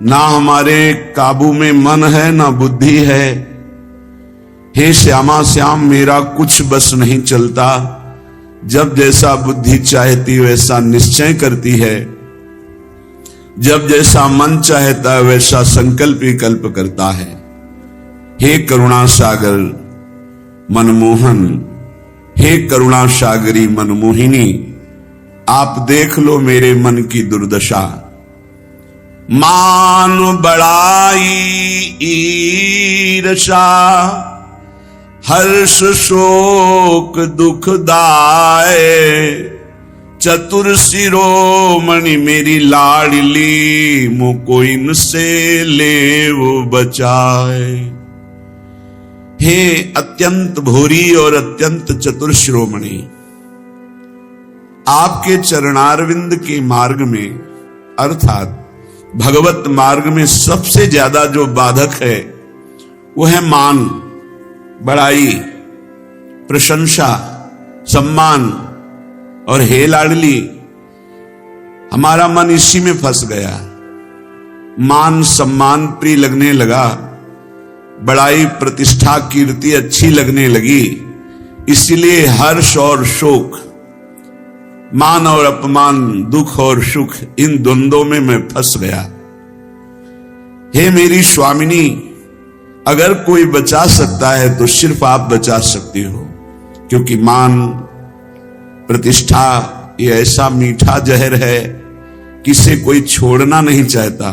ना हमारे काबू में मन है ना बुद्धि है। हे श्यामा श्याम मेरा कुछ बस नहीं चलता। जब जैसा बुद्धि चाहती वैसा निश्चय करती है, जब जैसा मन चाहता है वैसा संकल्प विकल्प करता है। हे करुणा सागर मनमोहन, हे करुणा सागरी मनमोहिनी, आप देख लो मेरे मन की दुर्दशा। मान बड़ाई ईर्षा हर्ष शोक दुखदाय, चतुर शिरोमणि मेरी लाडली, मुको इनसे ले वो बचाए। हे अत्यंत भोरी और अत्यंत चतुर शिरोमणि, आपके चरणारविंद के मार्ग में अर्थात भगवत मार्ग में सबसे ज्यादा जो बाधक है वो है मान, बड़ाई, प्रशंसा, सम्मान। और हे लाडली, हमारा मन इसी में फंस गया। मान सम्मान प्रिय लगने लगा, बड़ाई प्रतिष्ठा कीर्ति अच्छी लगने लगी, इसलिए हर्ष और शोक, मान और अपमान, दुख और सुख, इन द्वंद्वों में मैं फंस गया। हे मेरी स्वामिनी, अगर कोई बचा सकता है तो सिर्फ आप बचा सकती हो, क्योंकि मान प्रतिष्ठा ये ऐसा मीठा जहर है कि इसे कोई छोड़ना नहीं चाहता,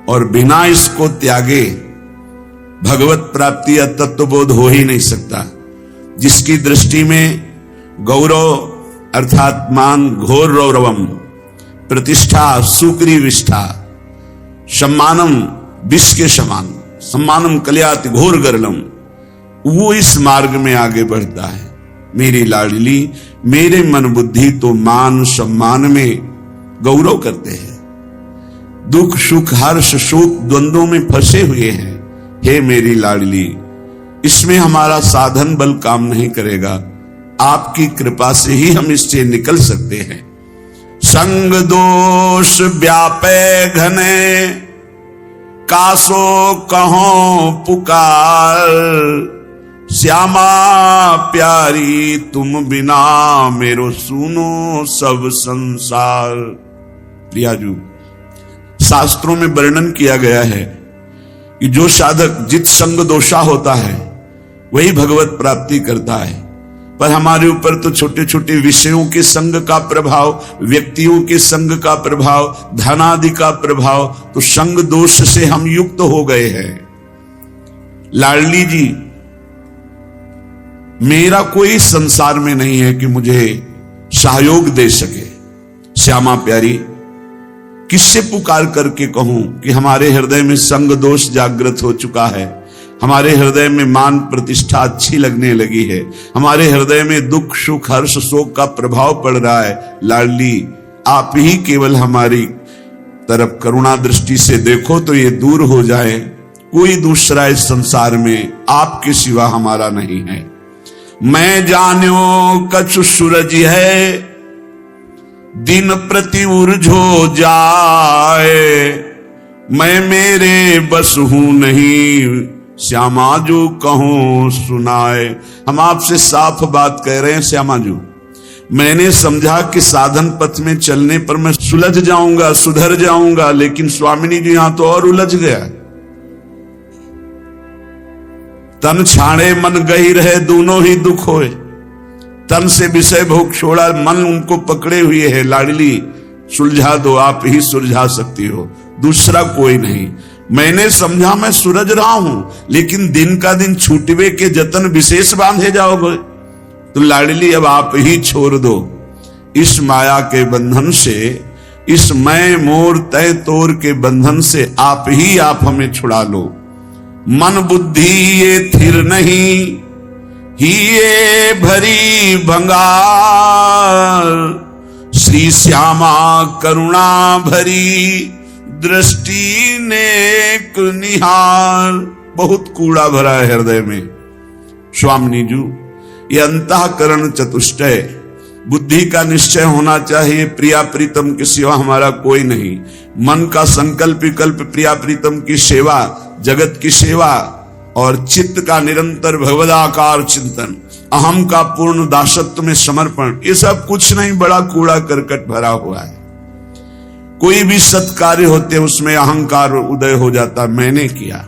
और बिना इसको त्यागे भगवत प्राप्ति या तत्वबोध हो ही नहीं सकता। जिसकी दृष्टि में गौरव अर्थात मान घोर रौरवम, प्रतिष्ठा सुक्री विष्ठा, सम्मानम विष के समान, सम्मानम कल्याति घोर गरलम, वो इस मार्ग में आगे बढ़ता है। मेरी लाडली, मेरे मन बुद्धि तो मान सम्मान में गौरव करते हैं, दुख सुख हर्ष शोक द्वंद्वों में फंसे हुए हैं। हे मेरी लाडली, इसमें हमारा साधन बल काम नहीं करेगा, आपकी कृपा से ही हम इससे निकल सकते हैं। संग दोष व्यापे घने, कासो कहो पुकार, श्यामा प्यारी तुम बिना मेरो सुनो सब संसार। प्रियाजू, शास्त्रों में वर्णन किया गया है कि जो साधक जित संग दोषा होता है वही भगवत प्राप्ति करता है। पर हमारे ऊपर तो छोटे छोटे विषयों के संग का प्रभाव, व्यक्तियों के संग का प्रभाव, धनादि का प्रभाव, तो संग दोष से हम युक्त हो गए हैं। लाडली जी, मेरा कोई संसार में नहीं है कि मुझे सहयोग दे सके। श्यामा प्यारी, किससे पुकार करके कहूं कि हमारे हृदय में संग दोष जागृत हो चुका है, हमारे हृदय में मान प्रतिष्ठा अच्छी लगने लगी है, हमारे हृदय में दुख सुख हर्ष शोक का प्रभाव पड़ रहा है। लाडली, आप ही केवल हमारी तरफ करुणा दृष्टि से देखो तो ये दूर हो जाए। कोई दूसरा इस संसार में आपके सिवा हमारा नहीं है। मैं जान्यो कछु सूरज है, दिन प्रति उर्झो जाए, मैं मेरे बस हूं नहीं, श्यामा जो कहूं सुनाए। हम आपसे साफ बात कह रहे हैं श्यामा जी। मैंने समझा कि साधन पथ में चलने पर मैं सुलझ जाऊंगा, सुधर जाऊंगा, लेकिन स्वामिनी जी यहां तो और उलझ गया। तन छाड़े मन गही रहे, दोनों ही दुख होए। तन से विषय भोग छोड़ा, मन उनको पकड़े हुए है। लाडली, सुलझा दो, आप ही सुलझा सकती हो, दूसरा कोई नहीं। मैंने समझा मैं सूरज रहा हूं, लेकिन दिन का दिन छूटवे के जतन विशेष बांधे जाओगे। तो लाडली, अब आप ही छोड़ दो इस माया के बंधन से, इस मैं मोर तय तोर के बंधन से आप हमें छुड़ा लो। मन बुद्धि ये थिर नहीं, ही ये भरी भंगार, श्री श्यामा करुणा भरी, दृष्टि नेक निहार। बहुत कूड़ा भरा है हृदय में स्वामिनी जी। ये अंतःकरण चतुष्टय बुद्धि का निश्चय होना चाहिए प्रिया प्रीतम के सिवा हमारा कोई नहीं। मन का संकल्प विकल्प प्रिया प्रीतम की सेवा, जगत की सेवा, और चित्त का निरंतर भगवदाकार चिंतन, अहम का पूर्ण दासत्व में समर्पण, ये सब कुछ नहीं, बड़ा कूड़ा करकट भरा हुआ है। कोई भी सत्कार्य होते उसमें अहंकार उदय हो जाता, मैंने किया।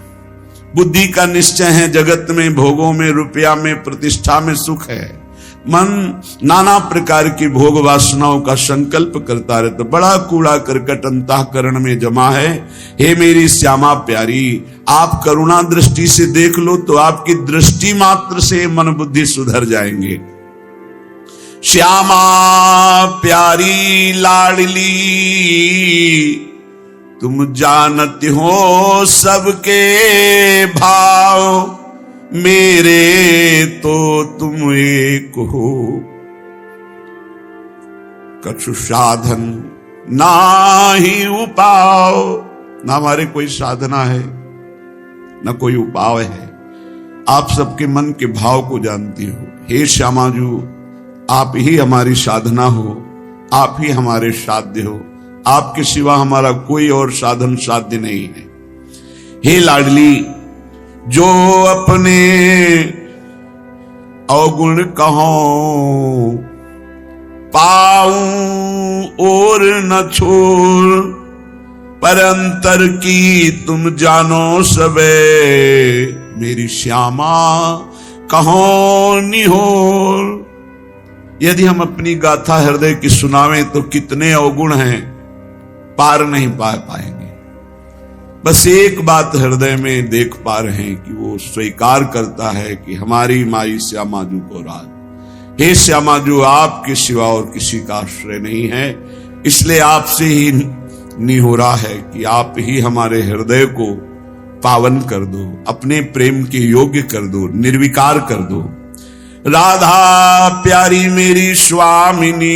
बुद्धि का निश्चय है जगत में, भोगों में, रुपया में, प्रतिष्ठा में सुख है। मन नाना प्रकार की भोग वासनाओं का संकल्प करता रहता, बड़ा कूड़ा करकट अंतःकरण में जमा है। हे मेरी श्यामा प्यारी, आप करुणा दृष्टि से देख लो तो आपकी दृष्टि मात्र से मन बुद्धि सुधर जाएंगे। श्यामा प्यारी लाडली, तुम जानती हो सबके भाव, मेरे तो तुम एक हो। कछु साधन ना ही उपाव, ना हमारे कोई साधना है ना कोई उपाय है। आप सबके मन के भाव को जानती हो। हे श्यामाजू, आप ही हमारी साधना हो, आप ही हमारे साध्य हो। आपके सिवा हमारा कोई और साधन साध्य नहीं है। हे लाडली, जो अपने अवगुण कहो पाऊं और न छोड़, पर अंतर की तुम जानो सबे, मेरी श्यामा कहो निहोर। यदि हम अपनी गाथा हृदय की सुनावें तो कितने अवगुण हैं, पार नहीं पा पाएंगे। बस एक बात हृदय में देख पा रहे हैं कि वो स्वीकार करता है कि हमारी माई श्यामाजू को राज। हे श्यामाजू, आपके सिवा और किसी का आश्रय नहीं है, इसलिए आपसे ही निहोरा है कि आप ही हमारे हृदय को पावन कर दो, अपने प्रेम के योग्य कर दो, निर्विकार कर दो। राधा प्यारी मेरी स्वामिनी,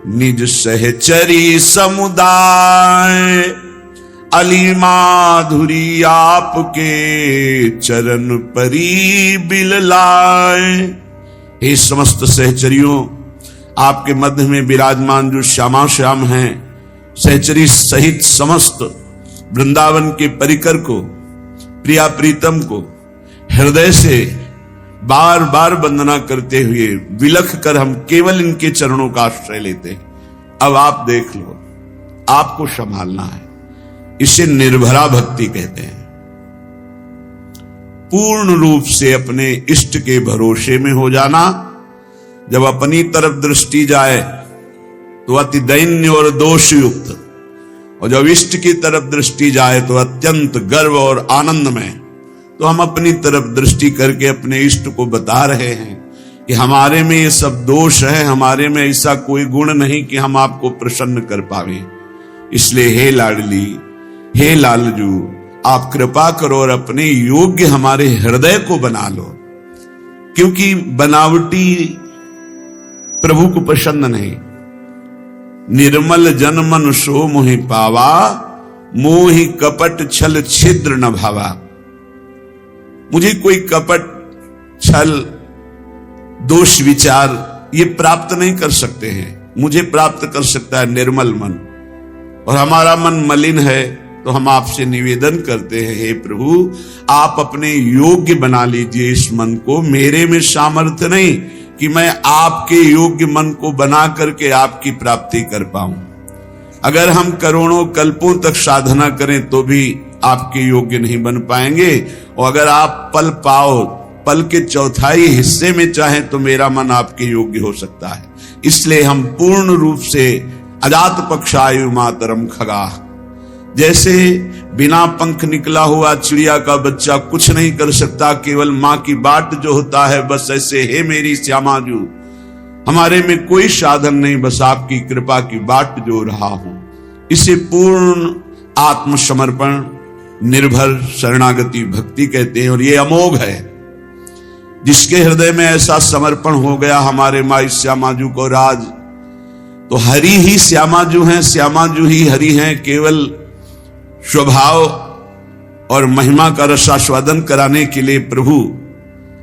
निज सहचरी समुदाय, अली माधुरी आपके चरण परी बिललाए। हे समस्त सहचरियों, आपके मध्य में विराजमान जो श्यामा श्याम हैं, सहचरी सहित समस्त वृंदावन के परिकर को, प्रिया प्रीतम को हृदय से बार बार वंदना करते हुए विलख कर हम केवल इनके चरणों का आश्रय लेते हैं। अब आप देख लो, आपको संभालना है। इसे निर्भरा भक्ति कहते हैं। पूर्ण रूप से अपने इष्ट के भरोसे में हो जाना। जब अपनी तरफ दृष्टि जाए तो अति दैन्य और दोष युक्त, और जब इष्ट की तरफ दृष्टि जाए तो अत्यंत गर्व और आनंद में। तो हम अपनी तरफ दृष्टि करके अपने इष्ट को बता रहे हैं कि हमारे में ये सब दोष है, हमारे में ऐसा कोई गुण नहीं कि हम आपको प्रसन्न कर पावे। इसलिए हे लाडली, हे लालजू, आप कृपा करो और अपने योग्य हमारे हृदय को बना लो, क्योंकि बनावटी प्रभु को पसंद नहीं। निर्मल जन मन सो मोहि पावा, मोहि कपट छल छिद्र न भावा। मुझे कोई कपट छल दोष विचार ये प्राप्त नहीं कर सकते हैं। मुझे प्राप्त कर सकता है निर्मल मन, और हमारा मन मलिन है। तो हम आपसे निवेदन करते हैं, हे प्रभु, आप अपने योग्य बना लीजिए इस मन को। मेरे में सामर्थ्य नहीं कि मैं आपके योग्य मन को बना करके आपकी प्राप्ति कर पाऊं। अगर हम करोड़ों कल्पों तक साधना करें तो भी आपके योग्य नहीं बन पाएंगे। और अगर आप पल पाओ, पल के चौथाई हिस्से में चाहें तो मेरा मन आपके योग्य हो सकता है। इसलिए हम पूर्ण रूप से अजात पक्षायु मातरम खगा, जैसे बिना पंख निकला हुआ चिड़िया का बच्चा कुछ नहीं कर सकता, केवल मां की बाट जो होता है, बस ऐसे हे मेरी श्यामाजू, हमारे में कोई साधन नहीं, बस आपकी कृपा की बाट जो रहा हूं। इसे पूर्ण आत्मसमर्पण, निर्भर शरणागति भक्ति कहते हैं। और ये अमोघ है। जिसके हृदय में ऐसा समर्पण हो गया हमारे माई श्यामाजू को राज, तो हरि ही श्यामाजू हैं, श्यामाजू ही हरि हैं। केवल स्वभाव और महिमा का रसास्वादन कराने के लिए प्रभु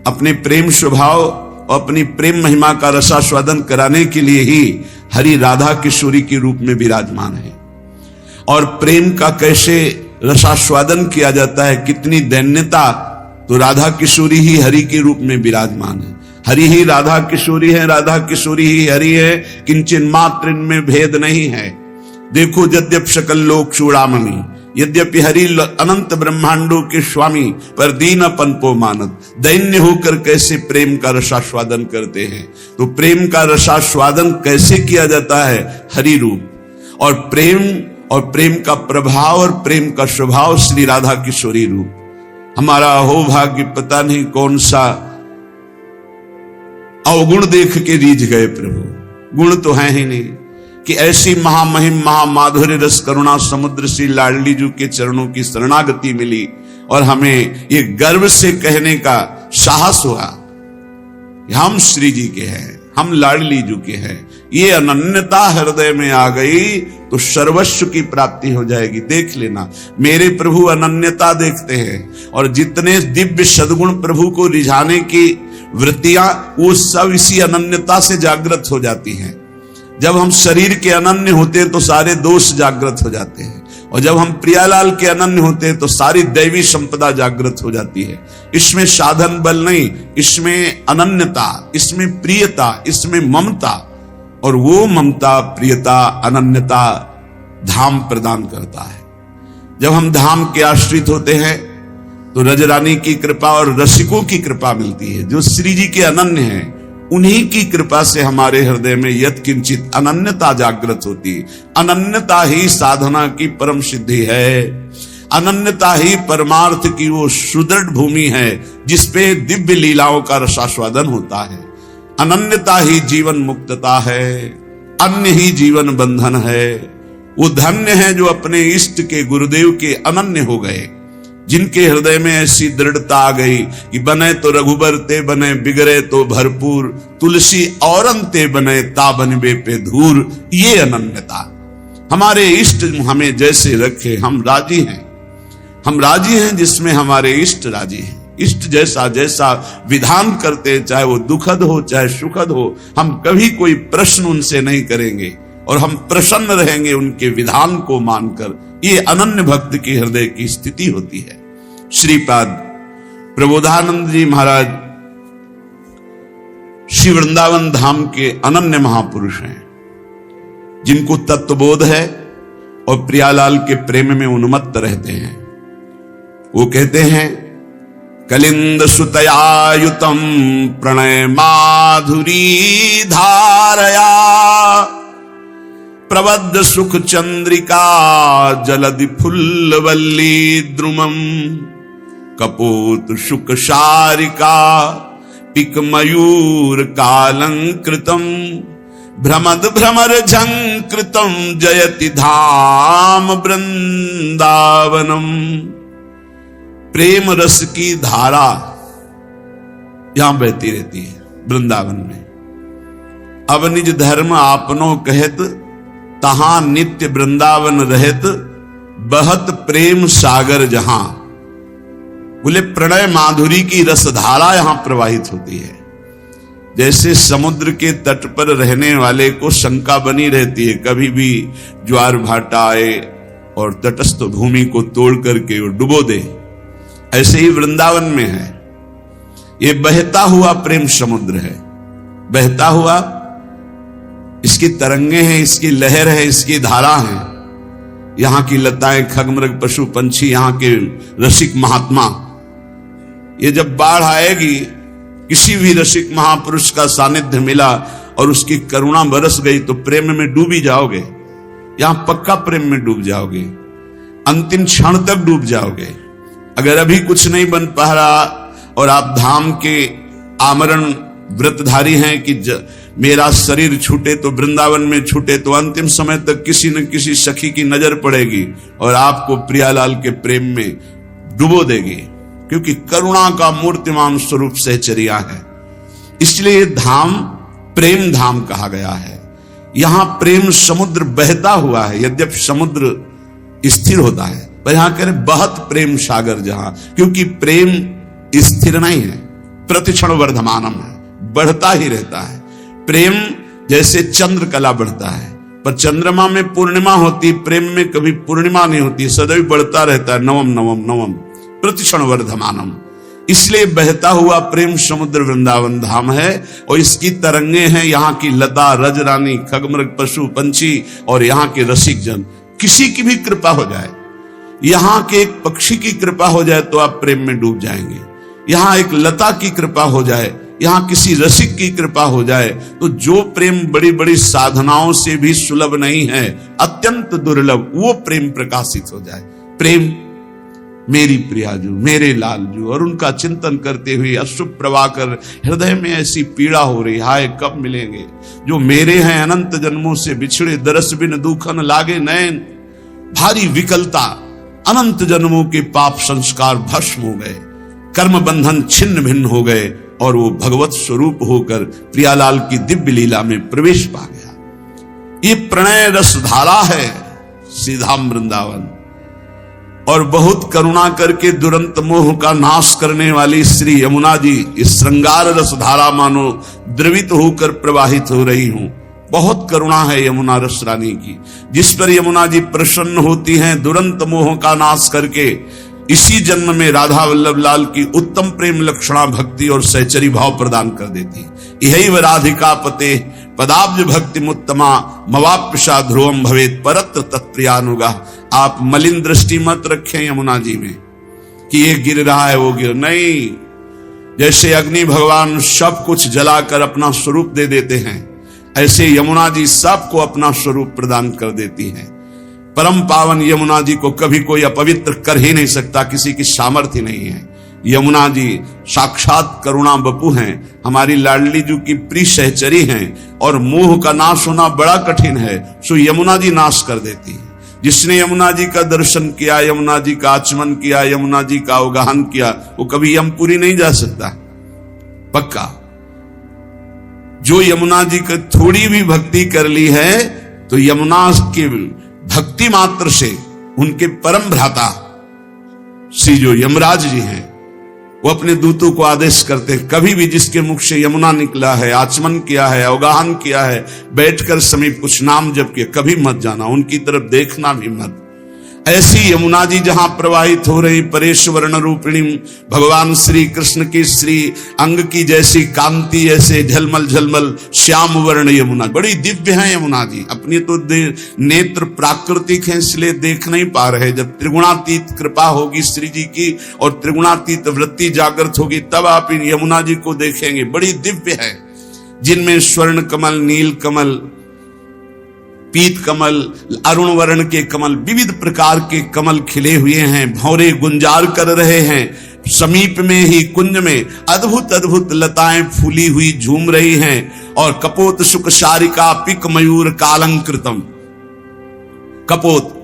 अपने प्रेम स्वभाव और अपनी प्रेम महिमा का रसास्वादन कराने के लिए ही हरि राधा किशोरी के रूप में विराजमान है। और प्रेम का कैसे रसास्वादन किया जाता है, कितनी दैन्यता, तो राधा किशोरी ही हरि के रूप में विराजमान है। हरि ही राधा किशोरी है, राधा किशोरी ही हरि है, किंचन मात्र इनमें भेद नहीं है। देखो यद्यप सकल लोक चूड़ामणि, यद्यपि हरि अनंत ब्रह्मांडों के स्वामी, पर दीन पनपो मानत, दैन्य होकर कैसे प्रेम का रसास्वादन करते हैं। तो प्रेम का रसास्वादन कैसे किया जाता है, हरि रूप। और प्रेम का प्रभाव और प्रेम का स्वभाव श्री राधा किशोरी रूप। हमारा हो भाग्य, पता नहीं कौन सा अवगुण देख के रीझ गए प्रभु। गुण तो है ही नहीं कि ऐसी महामहिम महामाधुर्य रस करुणा समुद्र श्री लाडली जी के चरणों की शरणागति मिली और हमें ये गर्व से कहने का साहस हुआ, हम श्री जी के हैं, हम लाडली जी के हैं। ये अनन्यता हृदय में आ गई तो सर्वस्व की प्राप्ति हो जाएगी। देख लेना, मेरे प्रभु अनन्यता देखते हैं और जितने दिव्य सद्गुण प्रभु को रिझाने की वृत्तियां, वो सब इसी अनन्यता से जागृत हो जाती हैं। जब हम शरीर के अनन्य होते हैं तो सारे दोष जागृत हो जाते हैं, और जब हम प्रियालाल के अनन्य होते हैं तो सारी दैवी संपदा जागृत हो जाती है। इसमें साधन बल नहीं, इसमें अनन्यता, इसमें प्रियता, इसमें ममता, और वो ममता प्रियता अनन्यता धाम प्रदान करता है। जब हम धाम के आश्रित होते हैं तो रजरानी की कृपा और रसिकों की कृपा मिलती है, जो श्री जी के अनन्य हैं। उन्हीं की कृपा से हमारे हृदय में यत् किंचित अनन्यता जागृत होती है। अनन्यता ही साधना की परम सिद्धि है, अनन्यता ही परमार्थ की वो सुदृढ़ भूमि है जिसपे दिव्य लीलाओं का रसास्वादन होता है। अनन्यता ही जीवन मुक्तता है, अन्य ही जीवन बंधन है। वो धन्य है जो अपने इष्ट के गुरुदेव के अनन्य हो गए, जिनके हृदय में ऐसी दृढ़ता आ गई कि बने तो रघुबर ते बने, बिगड़े तो भरपूर, तुलसी औरन ते बने, ता बनबे पे धूर। ये अनन्यता, हमारे इष्ट हमें जैसे रखे हम राजी हैं, हम राजी हैं जिसमें हमारे इष्ट राजी हैं। इष्ट जैसा जैसा विधान करते, चाहे वो दुखद हो चाहे सुखद हो, हम कभी कोई प्रश्न उनसे नहीं करेंगे और हम प्रसन्न रहेंगे उनके विधान को मानकर। ये अनन्य भक्त की हृदय की स्थिति होती है। श्रीपाद प्रबोधानंद जी महाराज श्री वृंदावन धाम के अनन्य महापुरुष हैं, जिनको तत्वबोध है और प्रियालाल के प्रेम में उन्मत्त रहते हैं। वो कहते हैं, कलिंद सुतयायुतम प्रणय माधुरी धारया, प्रबद्ध सुख चंद्रिका जलधि फुल्लवल्ली द्रुमम, कपोत शुक शारिका पिक मयूर कालंकृतम, भ्रमद भ्रमर झंकृतम जयति धाम वृंदावनम। प्रेम रस की धारा यहां बहती रहती है वृंदावन में। अब निज धर्म आपनो कहत, तहां नित्य वृंदावन रहत, बहत प्रेम सागर जहां। बोले प्रणय माधुरी की रसधारा यहां प्रवाहित होती है। जैसे समुद्र के तट पर रहने वाले को शंका बनी रहती है, कभी भी ज्वार भाटा आए और तटस्थ भूमि को तोड़ करके वो डुबो दे, ऐसे ही वृंदावन में है। ये बहता हुआ प्रेम समुद्र है, बहता हुआ, इसकी तरंगे हैं, इसकी लहर है, इसकी धारा है। यहां की लताएं, खगमृग, पशु पंछी, यहां के रसिक महात्मा, ये जब बाढ़ आएगी, किसी भी रसिक महापुरुष का सानिध्य मिला और उसकी करुणा बरस गई तो प्रेम में डूब ही जाओगे। यहां पक्का प्रेम में डूब जाओगे, अंतिम क्षण तक डूब जाओगे। अगर अभी कुछ नहीं बन पा रहा और आप धाम के आमरण व्रतधारी हैं कि मेरा शरीर छूटे तो वृंदावन में छूटे, तो अंतिम समय तक किसी न किसी सखी की नजर पड़ेगी और आपको प्रियालाल के प्रेम में डुबो देगी, क्योंकि करुणा का मूर्तिमान स्वरूप सहचर्या है। इसलिए धाम प्रेम धाम कहा गया है। यहां प्रेम समुद्र बहता हुआ है, यद्यपि समुद्र स्थिर होता है, पर यहां कह रहे बहुत प्रेम सागर जहां, क्योंकि प्रेम स्थिर नहीं है, प्रतिक्षण वर्धमानम है, बढ़ता ही रहता है। प्रेम जैसे चंद्रकला बढ़ता है, पर चंद्रमा में पूर्णिमा होती, प्रेम में कभी पूर्णिमा नहीं होती, सदैव बढ़ता रहता है। नवम नवम नवम प्रतिक्षण वर्धमानम। इसलिए बहता हुआ प्रेम समुद्र वृंदावन धाम है, और इसकी तरंगे हैं यहाँ की लता रजरानी खगमृग पशु पंछी और यहाँ के रसिक जन। किसी की भी कृपा हो जाए, यहाँ के एक पक्षी की कृपा हो जाए तो आप प्रेम में डूब जाएंगे। यहाँ एक लता की कृपा हो जाए, यहाँ किसी रसिक की कृपा हो जाए, तो जो प्रेम बड़ी बड़ी साधनाओं से भी सुलभ नहीं है, अत्यंत दुर्लभ, वो प्रेम प्रकाशित हो जाए। प्रेम मेरी प्रियाजू, मेरे लालजू, और उनका चिंतन करते हुए अश्रु प्रवाकर हृदय में ऐसी पीड़ा हो रही, हाय कब मिलेंगे जो मेरे हैं, अनंत जन्मों से बिछड़े, दरस बिन दुखन लागे नैन। भारी विकलता, अनंत जन्मों के पाप संस्कार भस्म हो गए, कर्म बंधन छिन्न भिन्न हो गए, और वो भगवत स्वरूप होकर प्रियालाल की दिव्य लीला में प्रवेश पा गया। ये प्रणय रस धारा है सीधाम वृंदावन, और बहुत करुणा करके दुरंत मोह का नाश करने वाली श्री यमुना जी इस श्रृंगार रस धारा मानो द्रवित होकर प्रवाहित हो रही हूं। बहुत करुणा है यमुना रस रानी की, जिस पर यमुना जी प्रसन्न होती हैं दुरंत मोह का नाश करके। इसी जन्म में राधा वल्लभ लाल की उत्तम प्रेम लक्षणा भक्ति और सहचरी भाव प्रदान कर देती। यही व राधिका पते पदाब्ज भक्ति मुत्तमा मवाप्यशा ध्रुवम भवेत परत्र तत्प्रियानुगा। आप मलिन दृष्टि मत रखें यमुना जी में कि ये गिर रहा है वो गिर नहीं। जैसे अग्नि भगवान सब कुछ जलाकर अपना स्वरूप दे देते हैं, ऐसे यमुना जी सबको अपना स्वरूप प्रदान कर देती हैं। परम पावन यमुना जी को कभी कोई अपवित्र कर ही नहीं सकता, किसी की सामर्थ्य नहीं है। यमुना जी साक्षात करुणा बपू हैं, हमारी लाडली जी की प्रिय सहचरी हैं, और मोह का नाश होना बड़ा कठिन है, सो यमुना जी नाश कर देती है। जिसने यमुना जी का दर्शन किया, यमुना जी का आचमन किया, यमुना जी का अवगाहन किया, वो कभी यमपुरी नहीं जा सकता पक्का। जो यमुना जी की थोड़ी भी भक्ति कर ली है, तो यमुना के भक्ति मात्र से उनके परम भ्राता श्री जो यमराज जी हैं, वो अपने दूतों को आदेश करते हैं, कभी भी जिसके मुख से यमुना निकला है, आचमन किया है, अवगाहन किया है, बैठकर समीप कुछ नाम जप के, कभी मत जाना, उनकी तरफ देखना भी मत। ऐसी यमुना जी जहां प्रवाहित हो रही परेश्वरण रूपिणी भगवान श्री कृष्ण की श्री अंग की जैसी कांति, ऐसे झलमल झलमल श्याम वर्ण यमुना, बड़ी दिव्य है यमुना जी। अपनी तो नेत्र प्राकृतिक है, इसलिए देख नहीं पा रहे। जब त्रिगुणातीत कृपा होगी श्री जी की और त्रिगुणातीत वृत्ति जागृत होगी, तब आप इन यमुना जी को देखेंगे। बड़ी दिव्य है, जिनमें स्वर्ण कमल, नील कमल, पीत कमल, अरुण वर्ण के कमल, विविध प्रकार के कमल खिले हुए हैं, भौरे गुंजार कर रहे हैं। समीप में ही कुंज में अद्भुत अद्भुत लताएं फूली हुई झूम रही हैं, और कपोत शुक शारिका पिक मयूर कालंकृतम। कपोत,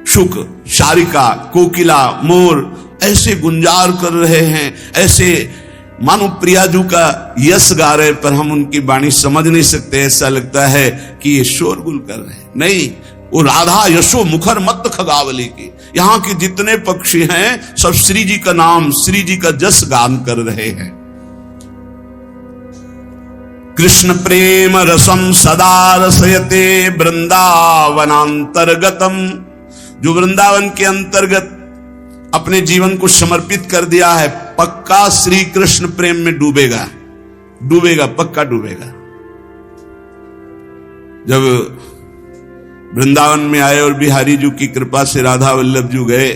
शुक, शारिका, कोकिला, मोर ऐसे गुंजार कर रहे हैं, ऐसे मानो प्रियाजू का यश गा रहे, पर हम उनकी वाणी समझ नहीं सकते। ऐसा लगता है कि ये शोरगुल कर रहे हैं, नहीं, वो राधा यशो मुखर मत खगावली की। यहाँ के जितने पक्षी हैं सब श्री जी का नाम, श्री जी का जस गान कर रहे हैं। कृष्ण प्रेम रसम सदा रसयते वृंदावनांतर्गतम। जो वृंदावन के अंतर्गत अपने जीवन को समर्पित कर दिया है, पक्का श्री कृष्ण प्रेम में डूबेगा, डूबेगा, पक्का डूबेगा। जब वृंदावन में आए और बिहारी जी की कृपा से राधा वल्लभ जी गए,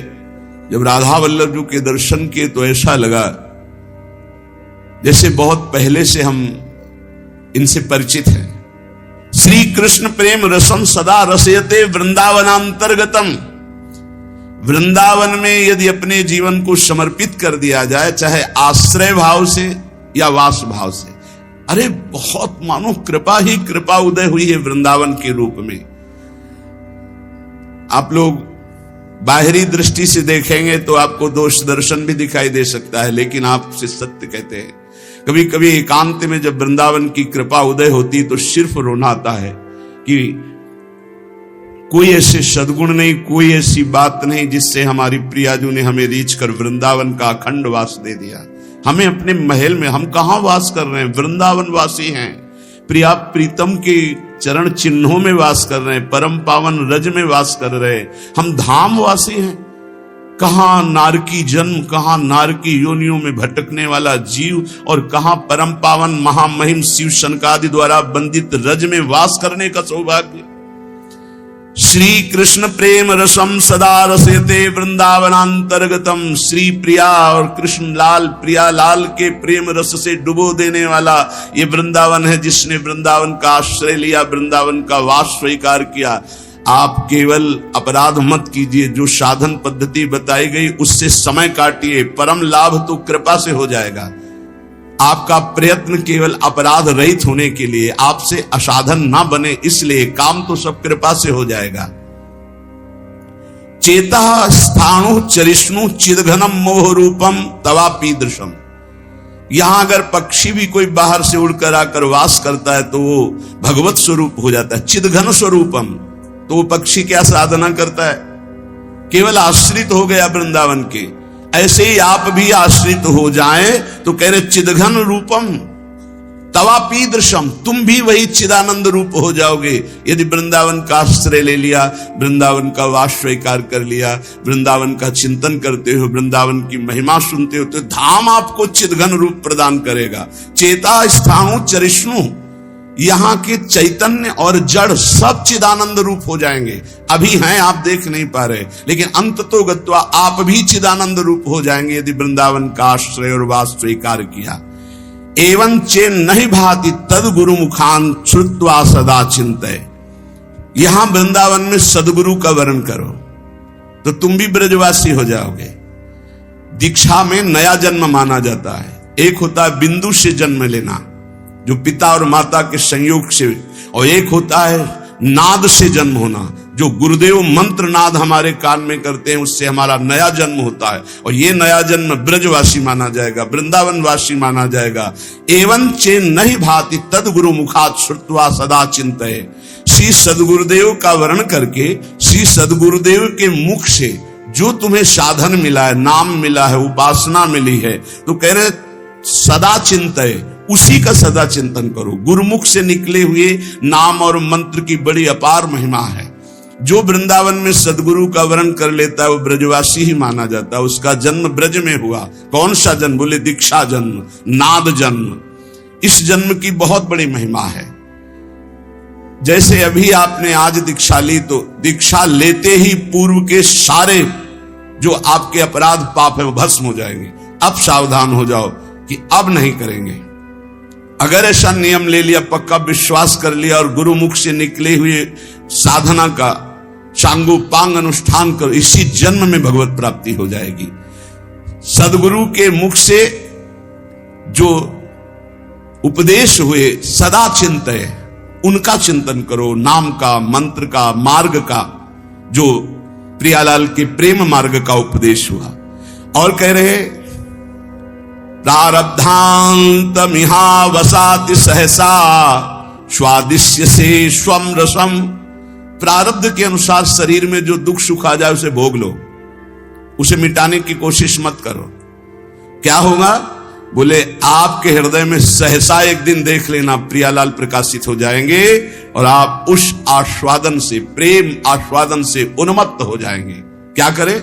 जब राधा वल्लभ जी के दर्शन किए तो ऐसा लगा जैसे बहुत पहले से हम इनसे परिचित हैं। श्री कृष्ण प्रेम रसम सदा रसयते वृंदावनांतर्गतम। वृंदावन में यदि अपने जीवन को समर्पित कर दिया जाए, चाहे आश्रय भाव से या वास भाव से, अरे बहुत मानो कृपा ही कृपा उदय हुई है वृंदावन के रूप में। आप लोग बाहरी दृष्टि से देखेंगे तो आपको दोष दर्शन भी दिखाई दे सकता है, लेकिन आपसे सत्य कहते हैं, कभी कभी एकांत में जब वृंदावन की कृपा उदय होती तो सिर्फ रोना आता है कि कोई ऐसे सद्गुण नहीं, कोई ऐसी बात नहीं जिससे हमारी प्रियाजू ने हमें रीच कर वृंदावन का अखंड वास दे दिया। हमें अपने महल में, हम कहां वास कर रहे हैं? वृंदावन वासी हैं, प्रिया प्रीतम के चरण चिन्हों में वास कर रहे हैं, परम पावन रज में वास कर रहे हैं, हम धाम वासी हैं। कहां नारकी जन्म, कहां नारकी योनियों में भटकने वाला जीव, और कहां परम पावन महामहिम शिव शनकादि द्वारा बंदित रज में वास करने का सौभाग्य। श्री कृष्ण प्रेम रसम सदा रसयते वृंदावनांतर्गतम। श्री प्रिया और कृष्ण लाल, प्रिया लाल के प्रेम रस से डुबो देने वाला ये वृंदावन है, जिसने वृंदावन का आश्रय लिया, वृंदावन का वास स्वीकार किया। आप केवल अपराध मत कीजिए, जो साधन पद्धति बताई गई उससे समय काटिए, परम लाभ तो कृपा से हो जाएगा। आपका प्रयत्न केवल अपराध रहित होने के लिए, आपसे असाधन ना बने, इसलिए काम तो सब कृपा से हो जाएगा। चेता स्थाणु चरिष्णु चिदघनम मोह रूपम तवापी दृशम। यहां अगर पक्षी भी कोई बाहर से उड़कर आकर वास करता है तो वो भगवत स्वरूप हो जाता है। चिदघन स्वरूपम, तो वो पक्षी क्या साधना करता है? केवल आश्रित हो गया वृंदावन के। ऐसे ही आप भी आश्रित हो जाएं तो कह रहे चिदघन रूपम तवापी दृश्यम, तुम भी वही चिदानंद रूप हो जाओगे यदि वृंदावन का आश्रय ले लिया, वृंदावन का वास स्वीकार कर लिया, वृंदावन का चिंतन करते हो, वृंदावन की महिमा सुनते हो, तो धाम आपको चिदघन रूप प्रदान करेगा। चेता स्थाणु चरिष्णु, यहां के चैतन्य और जड़ सब चिदानंद रूप हो जाएंगे। अभी हैं, आप देख नहीं पा रहे, लेकिन अंत तो गत्वा आप भी चिदानंद रूप हो जाएंगे यदि वृंदावन का आश्रय और वास स्वीकार किया। एवं चेन नहीं भाति तद गुरु मुखान श्रुत्वा सदा चिंतय। यहां वृंदावन में सदगुरु का वर्ण करो तो तुम भी ब्रजवासी हो जाओगे। दीक्षा में नया जन्म माना जाता है। एक होता है बिंदु से जन्म लेना, जो पिता और माता के संयोग से, और एक होता है नाद से जन्म होना, जो गुरुदेव मंत्र नाद हमारे कान में करते हैं, उससे हमारा नया जन्म होता है। और ये नया जन्म ब्रजवासी माना जाएगा, वृंदावन वासी माना जाएगा। एवं चेन नहीं भाति तद गुरु मुखात श्रुत्वा सदा चिंतय। श्री सदगुरुदेव का वर्ण करके, श्री सदगुरुदेव के मुख से जो तुम्हें साधन मिला है, नाम मिला है, उपासना मिली है, तो कह रहे सदा चिंतय, उसी का सदा चिंतन करो। गुरुमुख से निकले हुए नाम और मंत्र की बड़ी अपार महिमा है। जो वृंदावन में सदगुरु का वर्ण कर लेता है वो ब्रजवासी ही माना जाता है। उसका जन्म ब्रज में हुआ। कौन सा जन्म? बोले दीक्षा जन्म, नाद जन्म। इस जन्म की बहुत बड़ी महिमा है। जैसे अभी आपने आज दीक्षा ली, तो दीक्षा लेते ही पूर्व के सारे जो आपके अपराध पाप है वो भस्म हो जाएंगे। अब सावधान हो जाओ कि अब नहीं करेंगे। अगर ऐसा नियम ले लिया, पक्का विश्वास कर लिया और गुरुमुख से निकले हुए साधना का सांगोपांग अनुष्ठान करो, इसी जन्म में भगवत प्राप्ति हो जाएगी। सदगुरु के मुख से जो उपदेश हुए सदा चिंतय, उनका चिंतन करो। नाम का, मंत्र का, मार्ग का, जो प्रियालाल के प्रेम मार्ग का उपदेश हुआ। और कह रहे प्रारब्धांत मिहा वसाति सहसा स्वादिश्य से स्वम रसम। प्रारब्ध के अनुसार शरीर में जो दुख सुख आ जाए उसे भोग लो, उसे मिटाने की कोशिश मत करो। क्या होगा? बोले आपके हृदय में सहसा एक दिन देख लेना प्रियालाल प्रकाशित हो जाएंगे और आप उस आस्वादन से, प्रेम आस्वादन से उन्मत्त हो जाएंगे। क्या करें?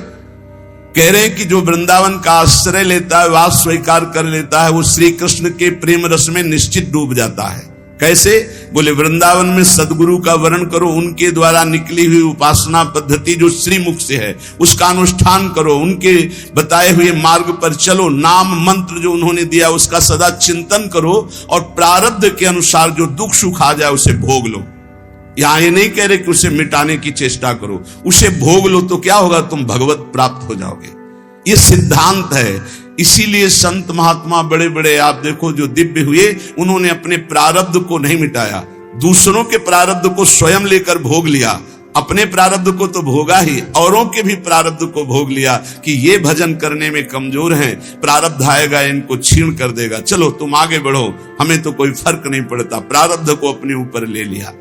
कह रहे हैं कि जो वृंदावन का आश्रय लेता है, वास स्वीकार कर लेता है, वो श्री कृष्ण के प्रेम रस में निश्चित डूब जाता है। कैसे? बोले वृंदावन में सदगुरु का वर्ण करो, उनके द्वारा निकली हुई उपासना पद्धति जो श्रीमुख से है उसका अनुष्ठान करो, उनके बताए हुए मार्ग पर चलो, नाम मंत्र जो उन्होंने दिया उसका सदा चिंतन करो, और प्रारब्ध के अनुसार जो दुख सुख आ जाए उसे भोग लो। यहां ये नहीं कह रहे कि उसे मिटाने की चेष्टा करो, उसे भोग लो, तो क्या होगा? तुम भगवत प्राप्त हो जाओगे। ये सिद्धांत है। इसीलिए संत महात्मा बड़े बड़े आप देखो जो दिव्य हुए, उन्होंने अपने प्रारब्ध को नहीं मिटाया, दूसरों के प्रारब्ध को स्वयं लेकर भोग लिया। अपने प्रारब्ध को तो भोगा ही, औरों के भी प्रारब्ध को भोग लिया कि ये भजन करने में कमजोर हैं, प्रारब्ध आएगा इनको छीण कर देगा, चलो तुम आगे बढ़ो, हमें तो कोई फर्क नहीं पड़ता। प्रारब्ध को अपने ऊपर ले लिया।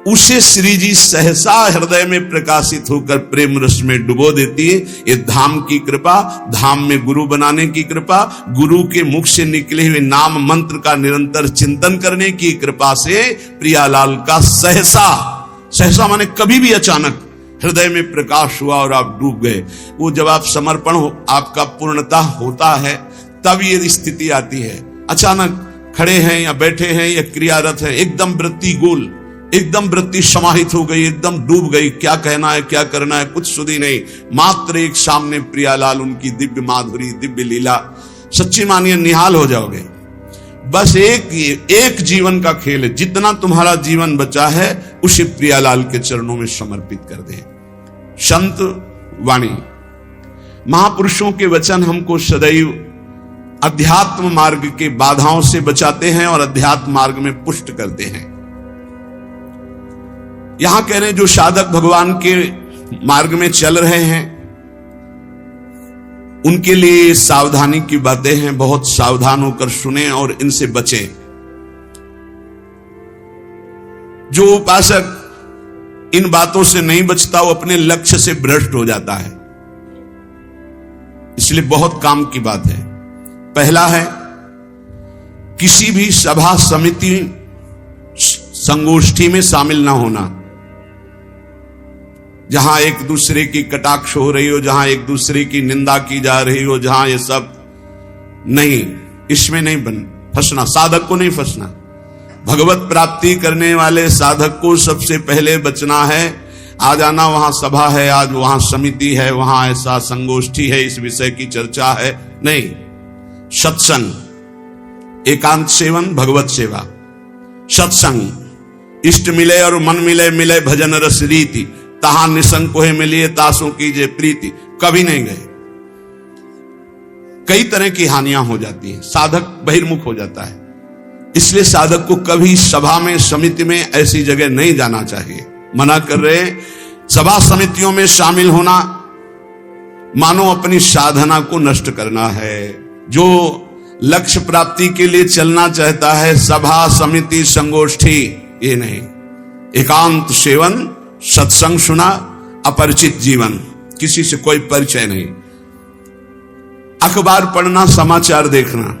उसे श्री जी सहसा हृदय में प्रकाशित होकर प्रेम रस में डुबो देती है। ये धाम की कृपा, धाम में गुरु बनाने की कृपा, गुरु के मुख से निकले हुए नाम मंत्र का निरंतर चिंतन करने की कृपा से प्रियालाल का सहसा माने कभी भी अचानक हृदय में प्रकाश हुआ और आप डूब गए। वो जब आप समर्पण आपका पूर्णता होता है तब ये स्थिति आती है। अचानक खड़े हैं या बैठे हैं या क्रियारत है, एकदम वृत्ति गोल, एकदम वृत्ति समाहित हो गई, एकदम डूब गई, क्या कहना है क्या करना है कुछ सुधी नहीं। मात्र एक सामने प्रियालाल, उनकी दिव्य माधुरी, दिव्य लीला, सच्ची मानिए निहाल हो जाओगे। बस एक जीवन का खेल है, जितना तुम्हारा जीवन बचा है उसे प्रियालाल के चरणों में समर्पित कर दे। संत वाणी, महापुरुषों के वचन हमको सदैव अध्यात्म मार्ग के बाधाओं से बचाते हैं और अध्यात्म मार्ग में पुष्ट करते हैं। यहां कह रहे हैं जो साधक भगवान के मार्ग में चल रहे हैं उनके लिए सावधानी की बातें हैं, बहुत सावधान होकर सुने और इनसे बचें। जो उपासक इन बातों से नहीं बचता वो अपने लक्ष्य से भ्रष्ट हो जाता है, इसलिए बहुत काम की बात है। पहला है किसी भी सभा समिति संगोष्ठी में शामिल ना होना, जहां एक दूसरे की कटाक्ष हो रही हो, जहां एक दूसरे की निंदा की जा रही हो, जहां ये सब नहीं, इसमें नहीं फंसना, साधक को नहीं फंसना। भगवत प्राप्ति करने वाले साधक को सबसे पहले बचना है। आज आना वहां सभा है, आज वहां समिति है, वहां ऐसा संगोष्ठी है, इस विषय की चर्चा है, नहीं। सत्संग, एकांत सेवन, भगवत सेवा, सत्संग, इष्ट मिले और मन मिले, मिले भजन रस रीति, तहां निसंग कोहे मिलिए तासों कीजिए प्रीति, कभी नहीं गए। कई तरह की हानियां हो जाती हैं, साधक बहिर्मुख हो जाता है। इसलिए साधक को कभी सभा में, समिति में, ऐसी जगह नहीं जाना चाहिए। मना कर रहे, सभा समितियों में शामिल होना मानो अपनी साधना को नष्ट करना है। जो लक्ष्य प्राप्ति के लिए चलना चाहता है, सभा समिति संगोष्ठी ये नहीं। एकांत सेवन, सत्संग सुना, अपरिचित जीवन, किसी से कोई परिचय नहीं। अखबार पढ़ना, समाचार देखना,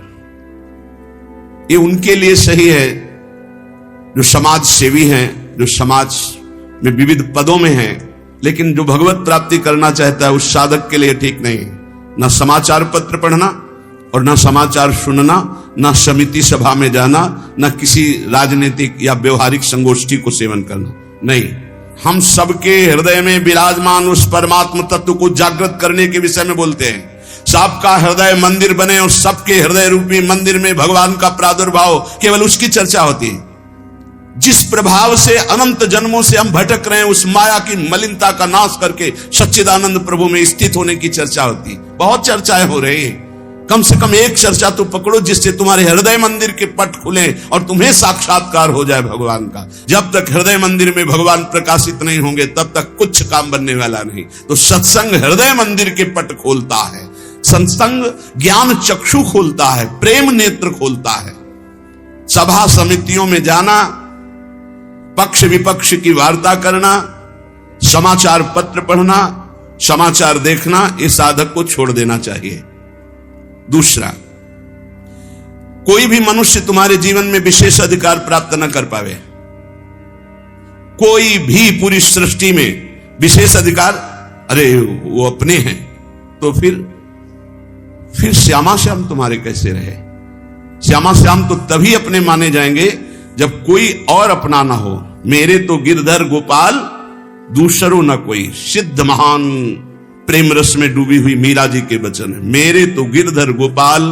ये उनके लिए सही है जो समाज सेवी हैं, जो समाज में विविध पदों में हैं, लेकिन जो भगवत प्राप्ति करना चाहता है उस साधक के लिए ठीक नहीं। ना समाचार पत्र पढ़ना और ना समाचार सुनना, ना समिति सभा में जाना, ना किसी राजनीतिक या व्यवहारिक संगोष्ठी को सेवन करना, नहीं। हम सबके हृदय में विराजमान उस परमात्म तत्व को जागृत करने के विषय में बोलते हैं। सबका हृदय मंदिर बने और सबके हृदय रूपी मंदिर में भगवान का प्रादुर्भाव, केवल उसकी चर्चा होती है। जिस प्रभाव से अनंत जन्मों से हम भटक रहे हैं, उस माया की मलिनता का नाश करके सच्चिदानंद प्रभु में स्थित होने की चर्चा होती है। बहुत चर्चाएं हो रही है, कम से कम एक चर्चा तो पकड़ो जिससे तुम्हारे हृदय मंदिर के पट खुले और तुम्हें साक्षात्कार हो जाए भगवान का। जब तक हृदय मंदिर में भगवान प्रकाशित नहीं होंगे तब तक कुछ काम बनने वाला नहीं। तो सत्संग हृदय मंदिर के पट खोलता है, सत्संग ज्ञान चक्षु खोलता है, प्रेम नेत्र खोलता है। सभा समितियों में जाना, पक्ष विपक्ष की वार्ता करना, समाचार पत्र पढ़ना, समाचार देखना, ये साधक को छोड़ देना चाहिए। दूसरा, कोई भी मनुष्य तुम्हारे जीवन में विशेष अधिकार प्राप्त न कर पावे। कोई भी पूरी सृष्टि में विशेष अधिकार, अरे वो अपने हैं, तो फिर श्यामा श्याम तुम्हारे कैसे रहे? श्यामा श्याम तो तभी अपने माने जाएंगे जब कोई और अपना ना हो। मेरे तो गिरधर गोपाल दूसरो न कोई, सिद्ध महान प्रेम रस में डूबी हुई मीरा जी के वचन है। मेरे तो गिरधर गोपाल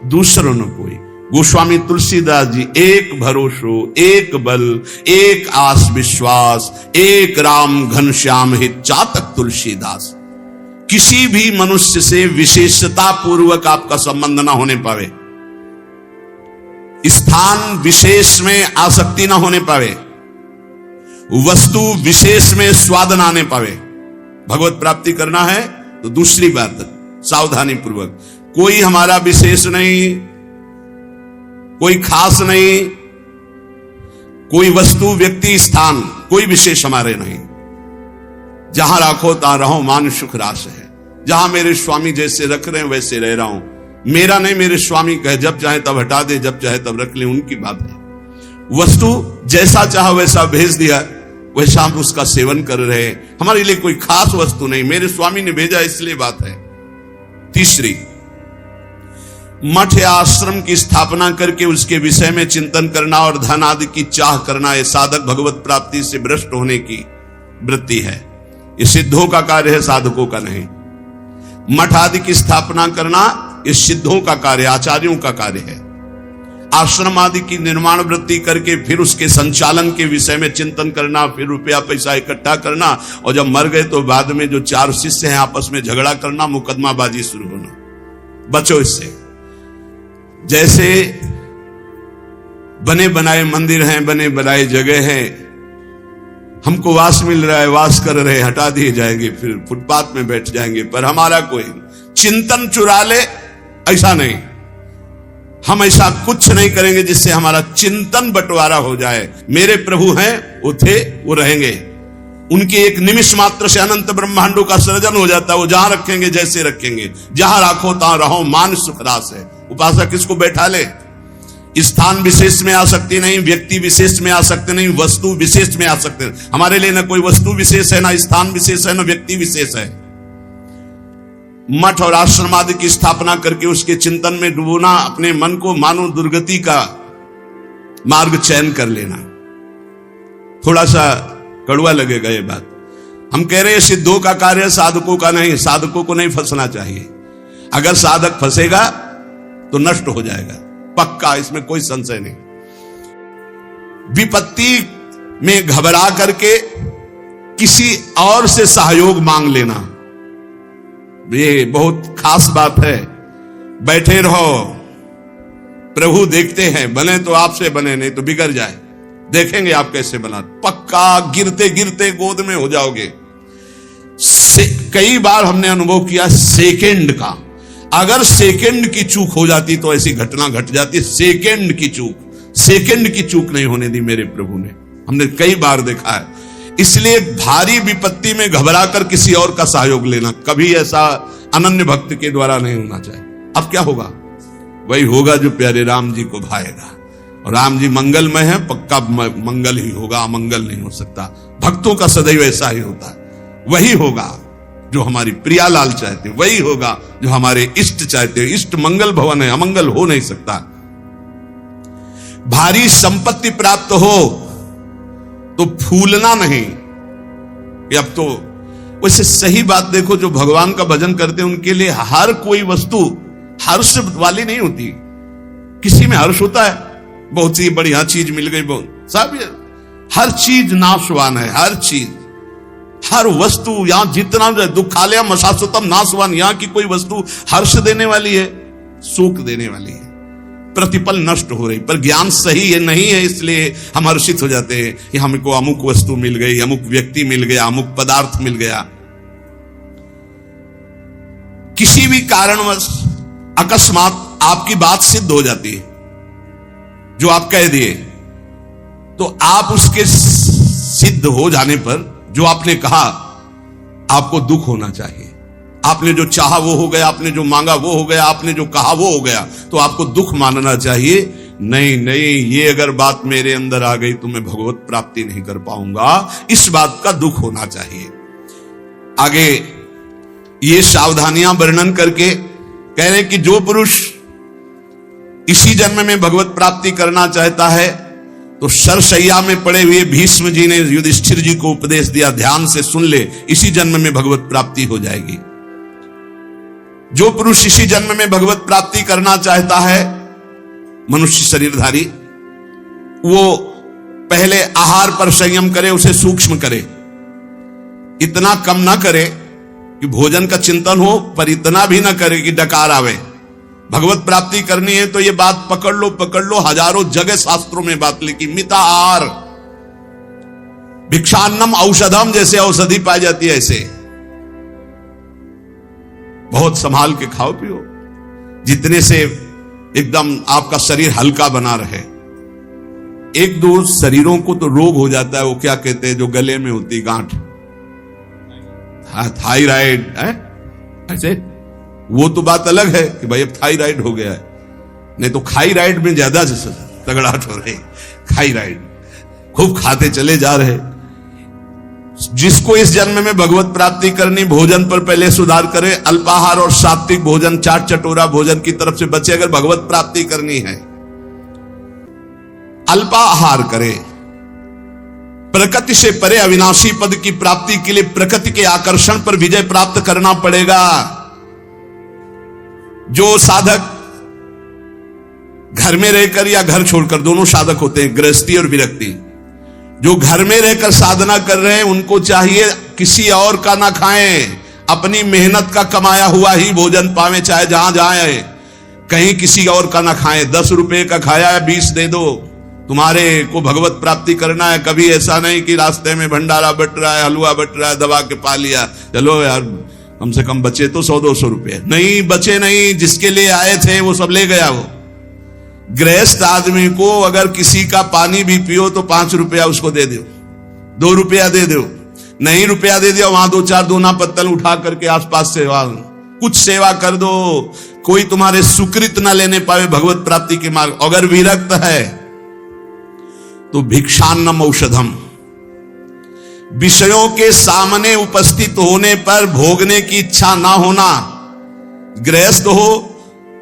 दूसरो न कोई। गोस्वामी तुलसीदास जी, एक भरोसो, एक बल, एक आस विश्वास, एक राम घनश्याम हित चातक तुलसीदास। किसी भी मनुष्य से विशेषता पूर्वक आपका संबंध ना होने पावे, स्थान विशेष में आसक्ति ना होने पावे, वस्तु विशेष में स्वाद ना आने पावे। भगवत प्राप्ति करना है तो दूसरी बात सावधानी पूर्वक, कोई हमारा विशेष नहीं, कोई खास नहीं, कोई वस्तु व्यक्ति स्थान कोई विशेष हमारे नहीं। जहां राखो ता रहो मान सुख रास है। जहां मेरे स्वामी जैसे रख रहे हैं वैसे रह रहा हूं। मेरा नहीं, मेरे स्वामी कहे जब चाहे तब हटा दे, जब चाहे तब रख ले, उनकी बात है। वस्तु जैसा चाहा वैसा भेज दिया, वैसा हम उसका सेवन कर रहे हैं। हमारे लिए कोई खास वस्तु नहीं, मेरे स्वामी ने भेजा इसलिए बात है। तीसरी, मठ या आश्रम की स्थापना करके उसके विषय में चिंतन करना और धन आदि की चाह करना, यह साधक भगवत प्राप्ति से भ्रष्ट होने की वृत्ति है। ये सिद्धों का कार्य है, साधकों का नहीं। मठ आदि की स्थापना करना ये सिद्धों का कार्य, आचार्यों का कार्य है। आश्रम आदि की निर्माण वृत्ति करके फिर उसके संचालन के विषय में चिंतन करना, फिर रुपया पैसा इकट्ठा करना, और जब मर गए तो बाद में जो 4 शिष्य हैं आपस में झगड़ा करना, मुकदमाबाजी शुरू होना। बचो इससे। जैसे बने बनाए मंदिर हैं, बने बनाए जगह हैं, हमको वास मिल रहा है, वास कर रहे, हटा दिए जाएंगे, फिर फुटपाथ में बैठ जाएंगे, पर हमारा कोई चिंतन चुरा ले, ऐसा नहीं। हम ऐसा कुछ नहीं करेंगे जिससे हमारा चिंतन बंटवारा हो जाए। मेरे प्रभु हैं, वो थे, वो रहेंगे। उनके एक निमिष मात्र से अनंत ब्रह्मांडों का सृजन हो जाता है। वो जहां रखेंगे जैसे रखेंगे। जहां राखो तहां रहो मान सुख रास है। उपासक किसको बैठा ले? स्थान विशेष में आ सकती नहीं, व्यक्ति विशेष में आ सकते नहीं, वस्तु विशेष में आ सकते नहीं। हमारे लिए ना कोई वस्तु विशेष है, ना स्थान विशेष है, ना व्यक्ति विशेष है। मठ और आश्रम आदि की स्थापना करके उसके चिंतन में डूबना, अपने मन को मानो दुर्गति का मार्ग चयन कर लेना। थोड़ा सा कड़वा लगेगा ये बात। हम कह रहे हैं सिद्धों का कार्य, साधकों का नहीं। साधकों को नहीं फंसना चाहिए। अगर साधक फंसेगा तो नष्ट हो जाएगा, पक्का, इसमें कोई संशय नहीं। विपत्ति में घबरा करके किसी और से सहयोग मांग लेना, ये बहुत खास बात है। बैठे रहो, प्रभु देखते हैं, बने तो आपसे बने, नहीं तो बिगड़ जाए, देखेंगे आप कैसे बना। पक्का गिरते गिरते गोद में हो जाओगे। कई बार हमने अनुभव किया सेकंड का, अगर सेकंड की चूक हो जाती तो ऐसी घटना घट जाती। सेकंड की चूक नहीं होने दी मेरे प्रभु ने, हमने कई बार देखा है। इसलिए भारी विपत्ति में घबरा कर किसी और का सहयोग लेना कभी ऐसा अनन्य भक्त के द्वारा नहीं होना चाहिए। अब क्या होगा? वही होगा जो प्यारे राम जी को भाएगा। और राम जी मंगलमय है, पक्का मंगल ही होगा, अमंगल नहीं हो सकता। भक्तों का सदैव ऐसा ही होता है। वही होगा जो हमारी प्रियालाल चाहते, वही होगा जो हमारे इष्ट चाहते। इष्ट मंगल भवन है, अमंगल हो नहीं सकता। भारी संपत्ति प्राप्त हो तो फूलना नहीं। अब तो वैसे सही बात देखो, जो भगवान का भजन करते हैं उनके लिए हर कोई वस्तु हर्ष वाली नहीं होती। किसी में हर्ष होता है, बहुत सी बढ़िया चीज मिल गई, बहुत सब, हर चीज नाशवान है। हर चीज, हर वस्तु, यहां जितना दुखालय मशाश्वतम नाशवान, यहां की कोई वस्तु हर्ष देने वाली है, सुख देने वाली है, प्रतिपल नष्ट हो रही। पर ज्ञान सही है नहीं है, इसलिए हम हर्षित हो जाते हैं कि हमको अमुक वस्तु मिल गई, अमुक व्यक्ति मिल गया, अमुक पदार्थ मिल गया। किसी भी कारणवश अकस्मात आपकी बात सिद्ध हो जाती है, जो आप कह दिए, तो आप उसके सिद्ध हो जाने पर जो आपने कहा, आपको दुख होना चाहिए। आपने जो चाहा वो हो गया, आपने जो मांगा वो हो गया, आपने जो कहा वो हो गया, तो आपको दुख मानना चाहिए। नहीं नहीं, ये अगर बात मेरे अंदर आ गई तो मैं भगवत प्राप्ति नहीं कर पाऊंगा, इस बात का दुख होना चाहिए। आगे ये सावधानियां वर्णन करके कह रहे हैं कि जो पुरुष इसी जन्म में भगवत प्राप्ति करना चाहता है तो सरसैया में पड़े हुए भीष्म जी ने युधिष्ठिर जी को उपदेश दिया, ध्यान से सुन ले, इसी जन्म में भगवत प्राप्ति हो जाएगी। जो पुरुष इसी जन्म में भगवत प्राप्ति करना चाहता है, मनुष्य शरीरधारी, वो पहले आहार पर संयम करे, उसे सूक्ष्म करे। इतना कम ना करे कि भोजन का चिंतन हो, पर इतना भी ना करे कि डकार आवे। भगवत प्राप्ति करनी है तो ये बात पकड़ लो। हजारों जगह शास्त्रों में बात लिखी, मिताहार, भिक्षान्नम औषधम, जैसे औषधि पाई जाती है ऐसे बहुत संभाल के खाओ पियो, जितने से एकदम आपका शरीर हल्का बना रहे। एक दो शरीरों को तो रोग हो जाता है, वो क्या कहते हैं जो गले में होती गांठ, थायराइड है ऐसे, वो तो बात अलग है कि भाई अब थायराइड हो गया है, नहीं तो खाईराइड में ज्यादा तगड़ाट हो रही, खाईराइड खूब खाते चले जा रहे। जिसको इस जन्म में भगवत प्राप्ति करनी, भोजन पर पहले सुधार करे, अल्पाहार और सात्विक भोजन, चाट चटोरा भोजन की तरफ से बचे। अगर भगवत प्राप्ति करनी है, अल्पाहार करे, प्रकृति से परे अविनाशी पद की प्राप्ति के लिए प्रकृति के आकर्षण पर विजय प्राप्त करना पड़ेगा। जो साधक घर में रहकर या घर छोड़कर, दोनों साधक होते हैं, गृहस्थी और विरक्ति, जो घर में रहकर साधना कर रहे हैं उनको चाहिए किसी और का ना खाएं, अपनी मेहनत का कमाया हुआ ही भोजन पावे, चाहे जहां जाए, कहीं किसी और का ना खाएं। 10 रुपए का खाया है 20 दे दो, तुम्हारे को भगवत प्राप्ति करना है। कभी ऐसा नहीं कि रास्ते में भंडारा बट रहा है, हलवा बट रहा है, दबा के पा लिया, चलो यार कम से कम बचे तो 100-200 रुपए, नहीं बचे नहीं, जिसके लिए आए थे वो सब ले गया। वो गृहस्थ आदमी को अगर किसी का पानी भी पियो तो 5 रुपया उसको दे दो, 2 रुपया दे दो, नहीं रुपया दे दिया, वहां 2-4 दोना पत्तल उठा करके आसपास सेवा, कुछ सेवा कर दो। कोई तुम्हारे सुकृत ना लेने पावे भगवत प्राप्ति के मार्ग। अगर विरक्त है तो भिक्षान्नम औषधम, विषयों के सामने उपस्थित होने पर भोगने की इच्छा ना होना। गृहस्थ हो,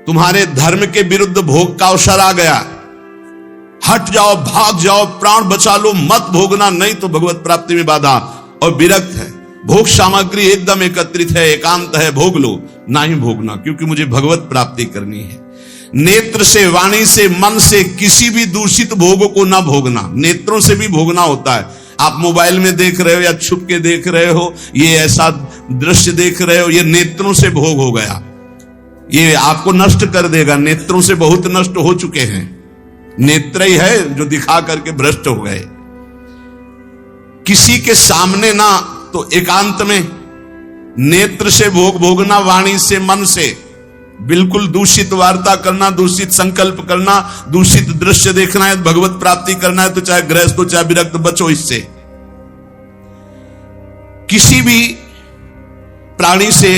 तुम्हारे धर्म के विरुद्ध भोग का अवसर आ गया, हट जाओ, भाग जाओ, प्राण बचा लो, मत भोगना, नहीं तो भगवत प्राप्ति में बाधा। और विरक्त है, भोग सामग्री एकदम एकत्रित है, एकांत है, भोग लो, ना ही भोगना, क्योंकि मुझे भगवत प्राप्ति करनी है। नेत्र से, वाणी से, मन से किसी भी दूषित भोग को ना भोगना। नेत्रों से भी भोगना होता है। आप मोबाइल में देख रहे हो या छुप के देख रहे हो, ये ऐसा दृश्य देख रहे हो, ये नेत्रों से भोग हो गया, ये आपको नष्ट कर देगा। नेत्रों से बहुत नष्ट हो चुके हैं, नेत्र ही है जो दिखा करके भ्रष्ट हो गए। किसी के सामने ना, तो एकांत में नेत्र से भोग भोगना, वाणी से, मन से बिल्कुल दूषित वार्ता करना, दूषित संकल्प करना, दूषित दृश्य देखना है, भगवत प्राप्ति करना है तो चाहे गृहस्थ हो चाहे विरक्त, बचो इससे। किसी भी प्राणी से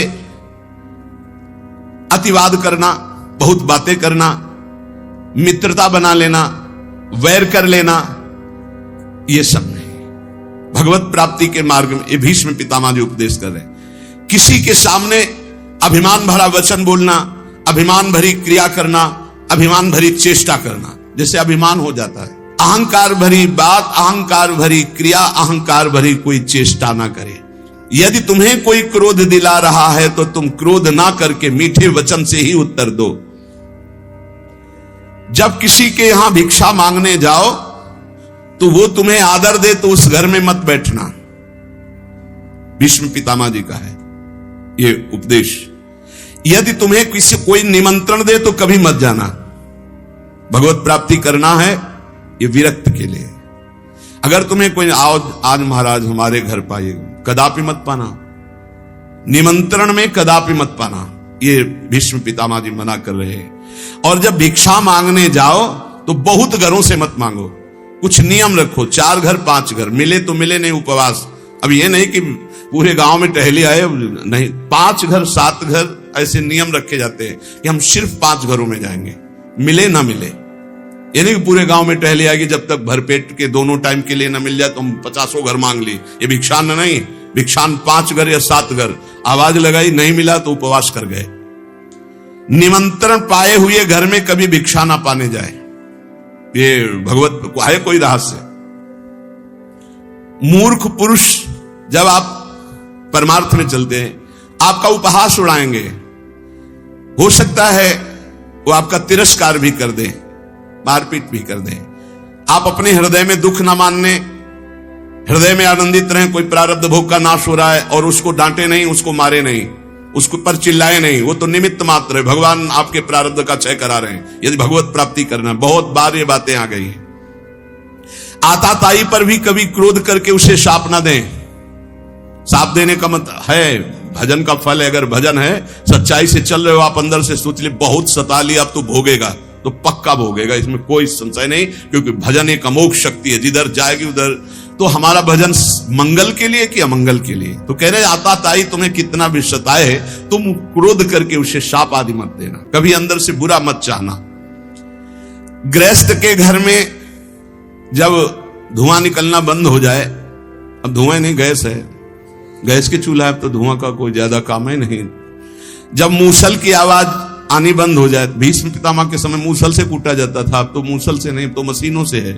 अतिवाद करना, बहुत बातें करना, मित्रता बना लेना, वैर कर लेना, यह सब नहीं। भगवत प्राप्ति के मार्ग में ये भीष्म पितामह जी उपदेश कर रहे हैं। किसी के सामने अभिमान भरा वचन बोलना, अभिमान भरी क्रिया करना, अभिमान भरी चेष्टा करना, जैसे अभिमान हो जाता है। अहंकार भरी बात, अहंकार भरी क्रिया, अहंकार भरी कोई चेष्टा ना करे। यदि तुम्हें कोई क्रोध दिला रहा है तो तुम क्रोध ना करके मीठे वचन से ही उत्तर दो। जब किसी के यहां भिक्षा मांगने जाओ तो वो तुम्हें आदर दे तो उस घर में मत बैठना। भीष्म पितामह जी का है ये उपदेश। यदि तुम्हें किसी कोई निमंत्रण दे तो कभी मत जाना। भगवत प्राप्ति करना है ये विरक्त के लिए। अगर तुम्हें कोई आज महाराज हमारे घर पाइए, कदापि मत पाना, निमंत्रण में कदापि मत पाना, ये भीष्म पितामह जी मना कर रहे हैं। और जब भिक्षा मांगने जाओ तो बहुत घरों से मत मांगो, कुछ नियम रखो, 4 घर 5 घर, मिले तो मिले, नहीं उपवास। अब ये नहीं कि पूरे गांव में टहली आए, नहीं, 5 घर 7 घर ऐसे नियम रखे जाते हैं कि हम सिर्फ 5 घरों में जाएंगे, मिले ना मिले। यानी कि पूरे गांव में टहली आएगी, जब तक भरपेट के दोनों टाइम के लिए ना मिल जाए तो हम 50 घर मांग ली। ये भिक्षान नहीं, भिक्षान 5 घर या 7 घर। आवाज लगाई, नहीं मिला तो उपवास कर गए। निमंत्रण पाए हुए घर में कभी भिक्षा ना पाने जाए, ये भगवत को है कोई रहस्य। मूर्ख पुरुष जब आप परमार्थ में चलते हैं, आपका उपहास उड़ाएंगे, हो सकता है वो आपका तिरस्कार भी कर दे, मारपीट भी कर दे। आप अपने हृदय में दुख ना मानने, हृदय में आनंदित रहें। कोई प्रारब्ध भोग का नाश हो रहा है और उसको डांटे नहीं, उसको मारे नहीं, उसको पर चिल्लाए नहीं, वो तो निमित्त मात्र है। भगवान आपके प्रारब्ध का क्षय करा रहे हैं। यदि भगवत प्राप्ति करना, बहुत बार ये बातें आ गई हैं। आताताई पर भी कभी क्रोध करके उसे शाप ना दें। शाप देने का मतलब है भजन का फल है। अगर भजन है, सच्चाई से चल रहे हो आप, अंदर से सोच ले बहुत सता लिया, अब तो भोगेगा, तो पक्का भोगेगा, इसमें कोई संशय नहीं, क्योंकि भजन एक अमोघ शक्ति है, जिधर जाएगी उधर। तो हमारा भजन मंगल के लिए कि अमंगल के लिए? तो कह रहे आता ताई तुम्हें कितना भी सताए, तुम क्रोध करके उसे शाप आदि मत देना, कभी अंदर से बुरा मत चाहना। गृहस्थ के घर में जब धुआं निकलना बंद हो जाए, अब धुआं नहीं गैस है, गैस के चूल्हा है तो धुआं का कोई ज्यादा काम है नहीं। जब मूसल की आवाज आनी बंद हो जाए, भीष्म पितामह के समय मूसल से कूटा जाता था, अब तो मूसल से नहीं, तो मशीनों से है।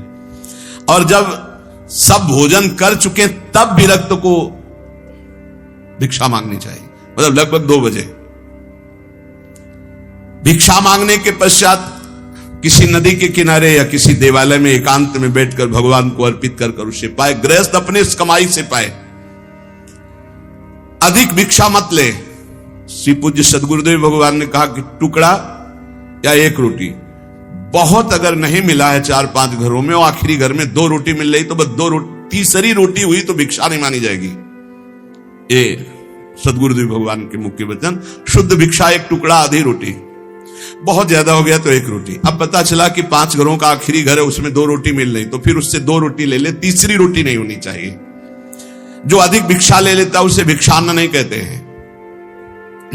और जब सब भोजन कर चुके तब विरक्त को भिक्षा मांगनी चाहिए, मतलब लगभग 2 बजे। भिक्षा मांगने के पश्चात किसी नदी के किनारे या किसी देवालय में एकांत में बैठकर भगवान को अर्पित कर उसे पाए। गृहस्थ अपने कमाई से पाए, अधिक भिक्षा मत ले। श्री पूज्य सदगुरुदेव भगवान ने कहा कि टुकड़ा या 1 रोटी, बहुत अगर नहीं मिला है 4-5 घरों में, और आखिरी घर में 2 रोटी मिल रही तो बस 2 रोटी, तीसरी रोटी हुई तो भिक्षा नहीं मानी जाएगी। ये सदगुरुदेव भगवान के मुख्य वचन। शुद्ध भिक्षा 1 टुकड़ा, आधी रोटी, बहुत ज्यादा हो गया तो 1 रोटी। अब पता चला कि 5 घरों का आखिरी घर है, उसमें 2 रोटी मिल रही, तो फिर उससे 2 रोटी ले ले, तीसरी रोटी नहीं होनी चाहिए। जो अधिक भिक्षा ले लेता है उसे भिक्षान्न नहीं कहते हैं।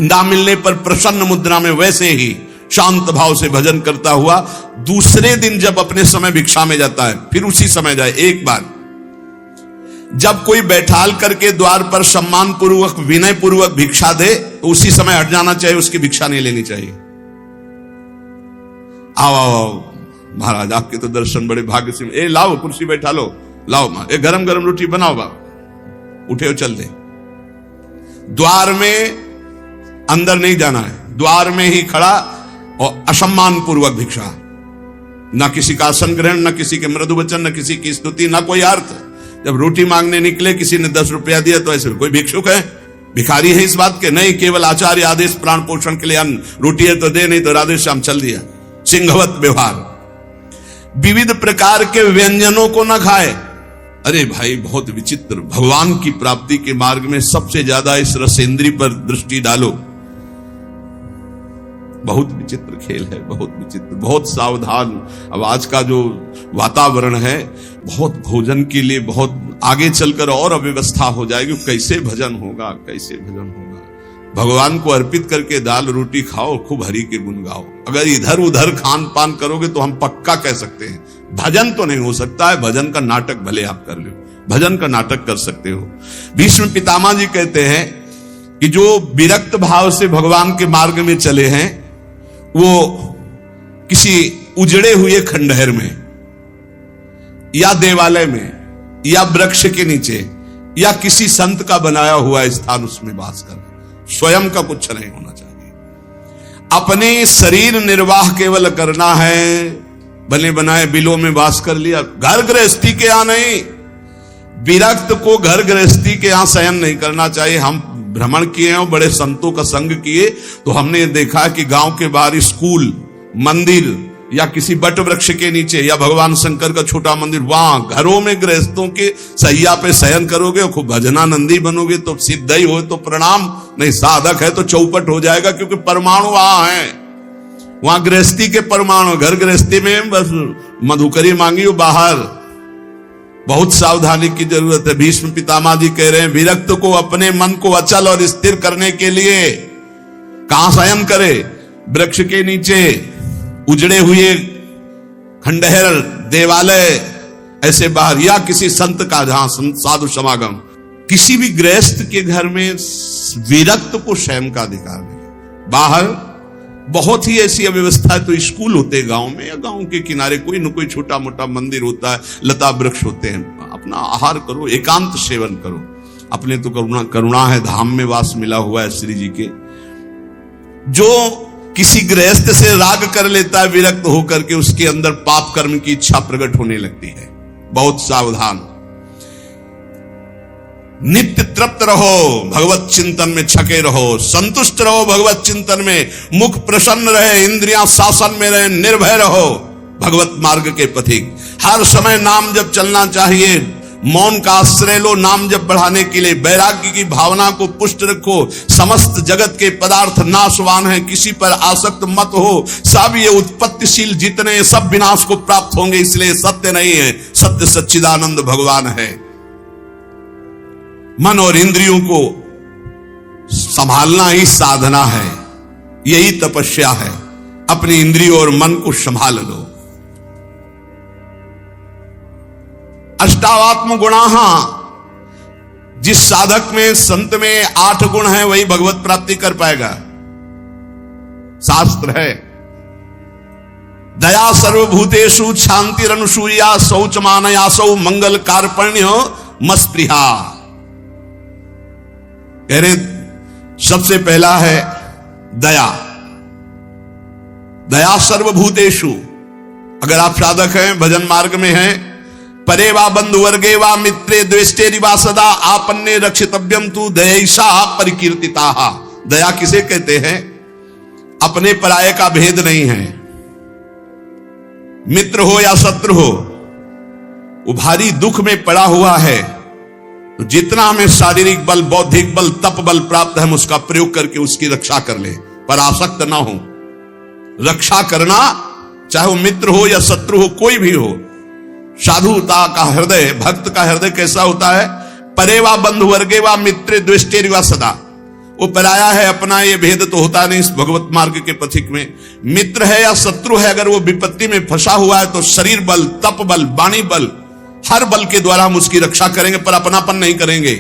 ना मिलने पर प्रसन्न मुद्रा में वैसे ही शांत भाव से भजन करता हुआ दूसरे दिन जब अपने समय भिक्षा में जाता है, फिर उसी समय जाए। एक बार जब कोई बैठाल करके द्वार पर सम्मान पूर्वक विनय पूर्वक भिक्षा दे तो उसी समय हट जाना चाहिए, उसकी भिक्षा नहीं लेनी चाहिए। आओ आओ महाराज, आपके तो दर्शन बड़े भाग्य से, ए लाओ कुर्सी बैठा लो, लाओ ए गरम गरम रोटी बनाओ बाबा, उठे चल दे। द्वार में अंदर नहीं जाना है, द्वार में ही खड़ा और असम्मान पूर्वक भिक्षा, ना किसी का आसन ग्रहण, ना किसी के मृदु वचन, ना किसी की स्तुति, ना कोई अर्थ। जब रोटी मांगने निकले, किसी ने 10 रुपया दिया तो ऐसे कोई भिक्षुक है, भिखारी है इस बात के नहीं, केवल आचार्य आदेश प्राण पोषण के लिए अन्न, रोटी है तो दे, नहीं तो राधे श्याम चल दिया। सिंहवत व्यवहार। विविध प्रकार के व्यंजनों को ना खाए। अरे भाई बहुत विचित्र, भगवान की प्राप्ति के मार्ग में सबसे ज्यादा इस रसेंद्री पर दृष्टि डालो। बहुत विचित्र खेल है, बहुत विचित्र, बहुत सावधान। अब आज का जो वातावरण है, बहुत भोजन के लिए बहुत आगे चलकर और अव्यवस्था हो जाएगी। कैसे भजन होगा, कैसे भजन होगा? भगवान को अर्पित करके दाल रोटी खाओ, खूब हरि के गुण गाओ। अगर इधर उधर खान पान करोगे तो हम पक्का कह सकते हैं भजन तो नहीं हो सकता है। भजन का नाटक भले आप कर लो, भजन का नाटक कर सकते हो। भीष्म पितामह जी कहते हैं कि जो विरक्त भाव से भगवान के मार्ग में चले हैं, वो किसी उजड़े हुए खंडहर में या देवालय में या वृक्ष के नीचे या किसी संत का बनाया हुआ स्थान, उसमें वास कर, स्वयं का कुछ नहीं होना चाहिए। अपने शरीर निर्वाह केवल करना है, बने बनाए बिलों में वास कर लिया, घर गृहस्थी के यहां नहीं। विरक्त को घर गृहस्थी के यहां शयन नहीं करना चाहिए। हम भ्रमण किए हैं और बड़े संतों का संग किए तो हमने देखा कि गांव के बाहर स्कूल, मंदिर या किसी बट वृक्ष के नीचे या भगवान शंकर का छोटा मंदिर, वहां घरों में गृहस्थों के सैया पे शयन करोगे और खूब भजनानंदी बनोगे तो सिद्ध ही हो तो प्रणाम, नहीं साधक है तो चौपट हो जाएगा, क्योंकि परमाणु वहां है, वहां गृहस्थी के परमाणु। घर गृहस्थी में बस मधुकरी मांगी हो बाहर, बहुत सावधानी की जरूरत है। भीष्म पितामह जी कह रहे हैं विरक्त को अपने मन को अचल और स्थिर करने के लिए कहां शयन करे? वृक्ष के नीचे, उजड़े हुए खंडहर, देवालय, ऐसे बाहर, या किसी संत का जहां साधु समागम। किसी भी गृहस्थ के घर में विरक्त को शयन का अधिकार नहीं। बाहर बहुत ही ऐसी अव्यवस्था है तो स्कूल होते हैं गांव में, या गांव के किनारे कोई न कोई छोटा मोटा मंदिर होता है, लता वृक्ष होते हैं। अपना आहार करो, एकांत सेवन करो। अपने तो करुणा है, धाम में वास मिला हुआ है श्री जी के। जो किसी गृहस्थ से राग कर लेता है विरक्त होकर के, उसके अंदर पाप कर्म की इच्छा प्रकट होने लगती है। बहुत सावधान। नित्य तृप्त रहो, भगवत चिंतन में छके रहो, संतुष्ट रहो भगवत चिंतन में, मुख प्रसन्न रहे, इंद्रियां शासन में रहे, निर्भय रहो भगवत मार्ग के पथिक। हर समय नाम जब चलना चाहिए, मौन का आश्रय लो नाम जप बढ़ाने के लिए, वैराग्य की भावना को पुष्ट रखो, समस्त जगत के पदार्थ नाशवान हैं, किसी पर आसक्त मत हो, सब ये उत्पत्तिशील जितने सब विनाश को प्राप्त होंगे, इसलिए सत्य नहीं है, सत्य सच्चिदानंद भगवान है। मन और इंद्रियों को संभालना ही साधना है, यही तपस्या है। अपनी इंद्रियों और मन को संभाल लो। अष्टावात्म गुणाः, जिस साधक में संत में 8 गुण हैं वही भगवत प्राप्ति कर पाएगा, शास्त्र है। दया सर्वभूतेषु, शांतिरनुसूया, शौचमानयासौ, मंगल कार्पण्य मस्पृहा। कह रहे सबसे पहला है दया। दया सर्वभूतेषु। अगर आप साधक हैं, भजन मार्ग में हैं, परे वा बंधु वर्गे वा मित्रे द्वेष्टे रिवा सदा आपन्ने रक्षितव्यम तु दयैषा परिकीर्तिताः। दया किसे कहते हैं? अपने पराये का भेद नहीं है। मित्र हो या शत्रु हो, वो भारी दुख में पड़ा हुआ है, तो जितना हमें शारीरिक बल, बौद्धिक बल, तप बल प्राप्त है, हम उसका प्रयोग करके उसकी रक्षा कर ले, पर आसक्त ना हो। रक्षा करना, चाहे वो मित्र हो या शत्रु हो, कोई भी हो। साधुता का हृदय, भक्त का हृदय कैसा होता है? परे वा बंधु वर्गे वा मित्रे द्वेष्टे रिवा सदा। वो पराया है, अपना ये भेद तो होता नहीं इस भगवत मार्ग के पथिक में। मित्र है या शत्रु है, अगर वो विपत्ति में फंसा हुआ है तो शरीर बल, तप बल, वाणी बल, हर बल के द्वारा हम उसकी रक्षा करेंगे, पर अपनापन नहीं करेंगे।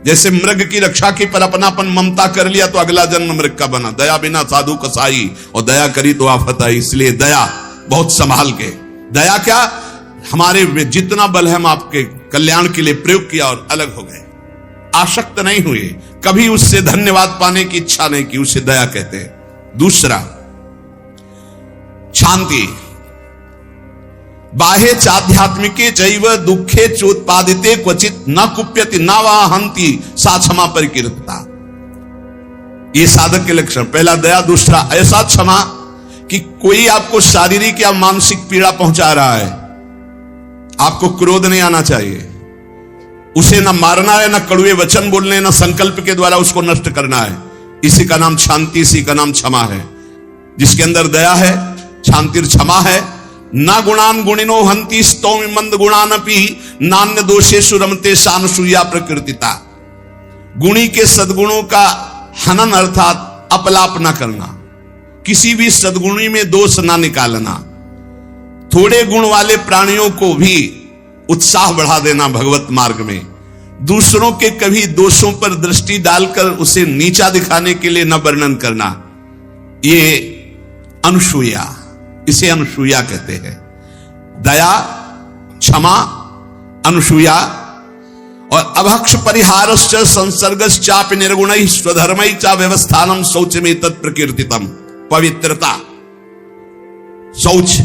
जैसे मृग की रक्षा की, पर अपनापन ममता कर लिया तो अगला जन्म मृग का बना। दया बिना साधु कसाई, और दया करी तो आफत आई। इसलिए दया बहुत संभाल के। दया क्या? हमारे में जितना बल है हम आपके कल्याण के लिए प्रयोग किया और अलग हो गए, आसक्त नहीं हुए, कभी उससे धन्यवाद पाने की इच्छा नहीं की, उसे दया कहते हैं। दूसरा शांति। बाह्य चाध्यात्मिके चैव दुखे चोत्पादिते क्वचित न कुप्यति न वा हंति सा क्षमा परिकीर्तिता। ये साधक के लक्षण। पहला दया, दूसरा ऐसा क्षमा कि कोई आपको शारीरिक या मानसिक पीड़ा पहुंचा रहा है, आपको क्रोध नहीं आना चाहिए, उसे न मारना है, न कड़वे वचन बोलने, न संकल्प के द्वारा उसको नष्ट करना है। इसी का नाम शांति, इसी का नाम क्षमा है। जिसके अंदर दया है, शांति क्षमा है। न गुणान गुणिनो हंति स्तौमि मंद गुणानपि नान्य दोषेषु रमते सानसूया प्रकृतिता। गुणी के सद्गुणों का हनन अर्थात अपलाप न करना, किसी भी सद्गुणी में दोष ना निकालना, थोड़े गुण वाले प्राणियों को भी उत्साह बढ़ा देना भगवत मार्ग में, दूसरों के कभी दोषों पर दृष्टि डालकर उसे नीचा दिखाने के लिए न वर्णन करना, ये अनुसूया, इसे अनुसूया कहते हैं। दया, क्षमा, अनुसूया। और अभक्ष परिहारश्च संसर्गश्चापि निर्गुणैः स्वधर्मैः च व्यवस्थानम शौचमेतत् प्रकीर्तितम्। पवित्रता, शौच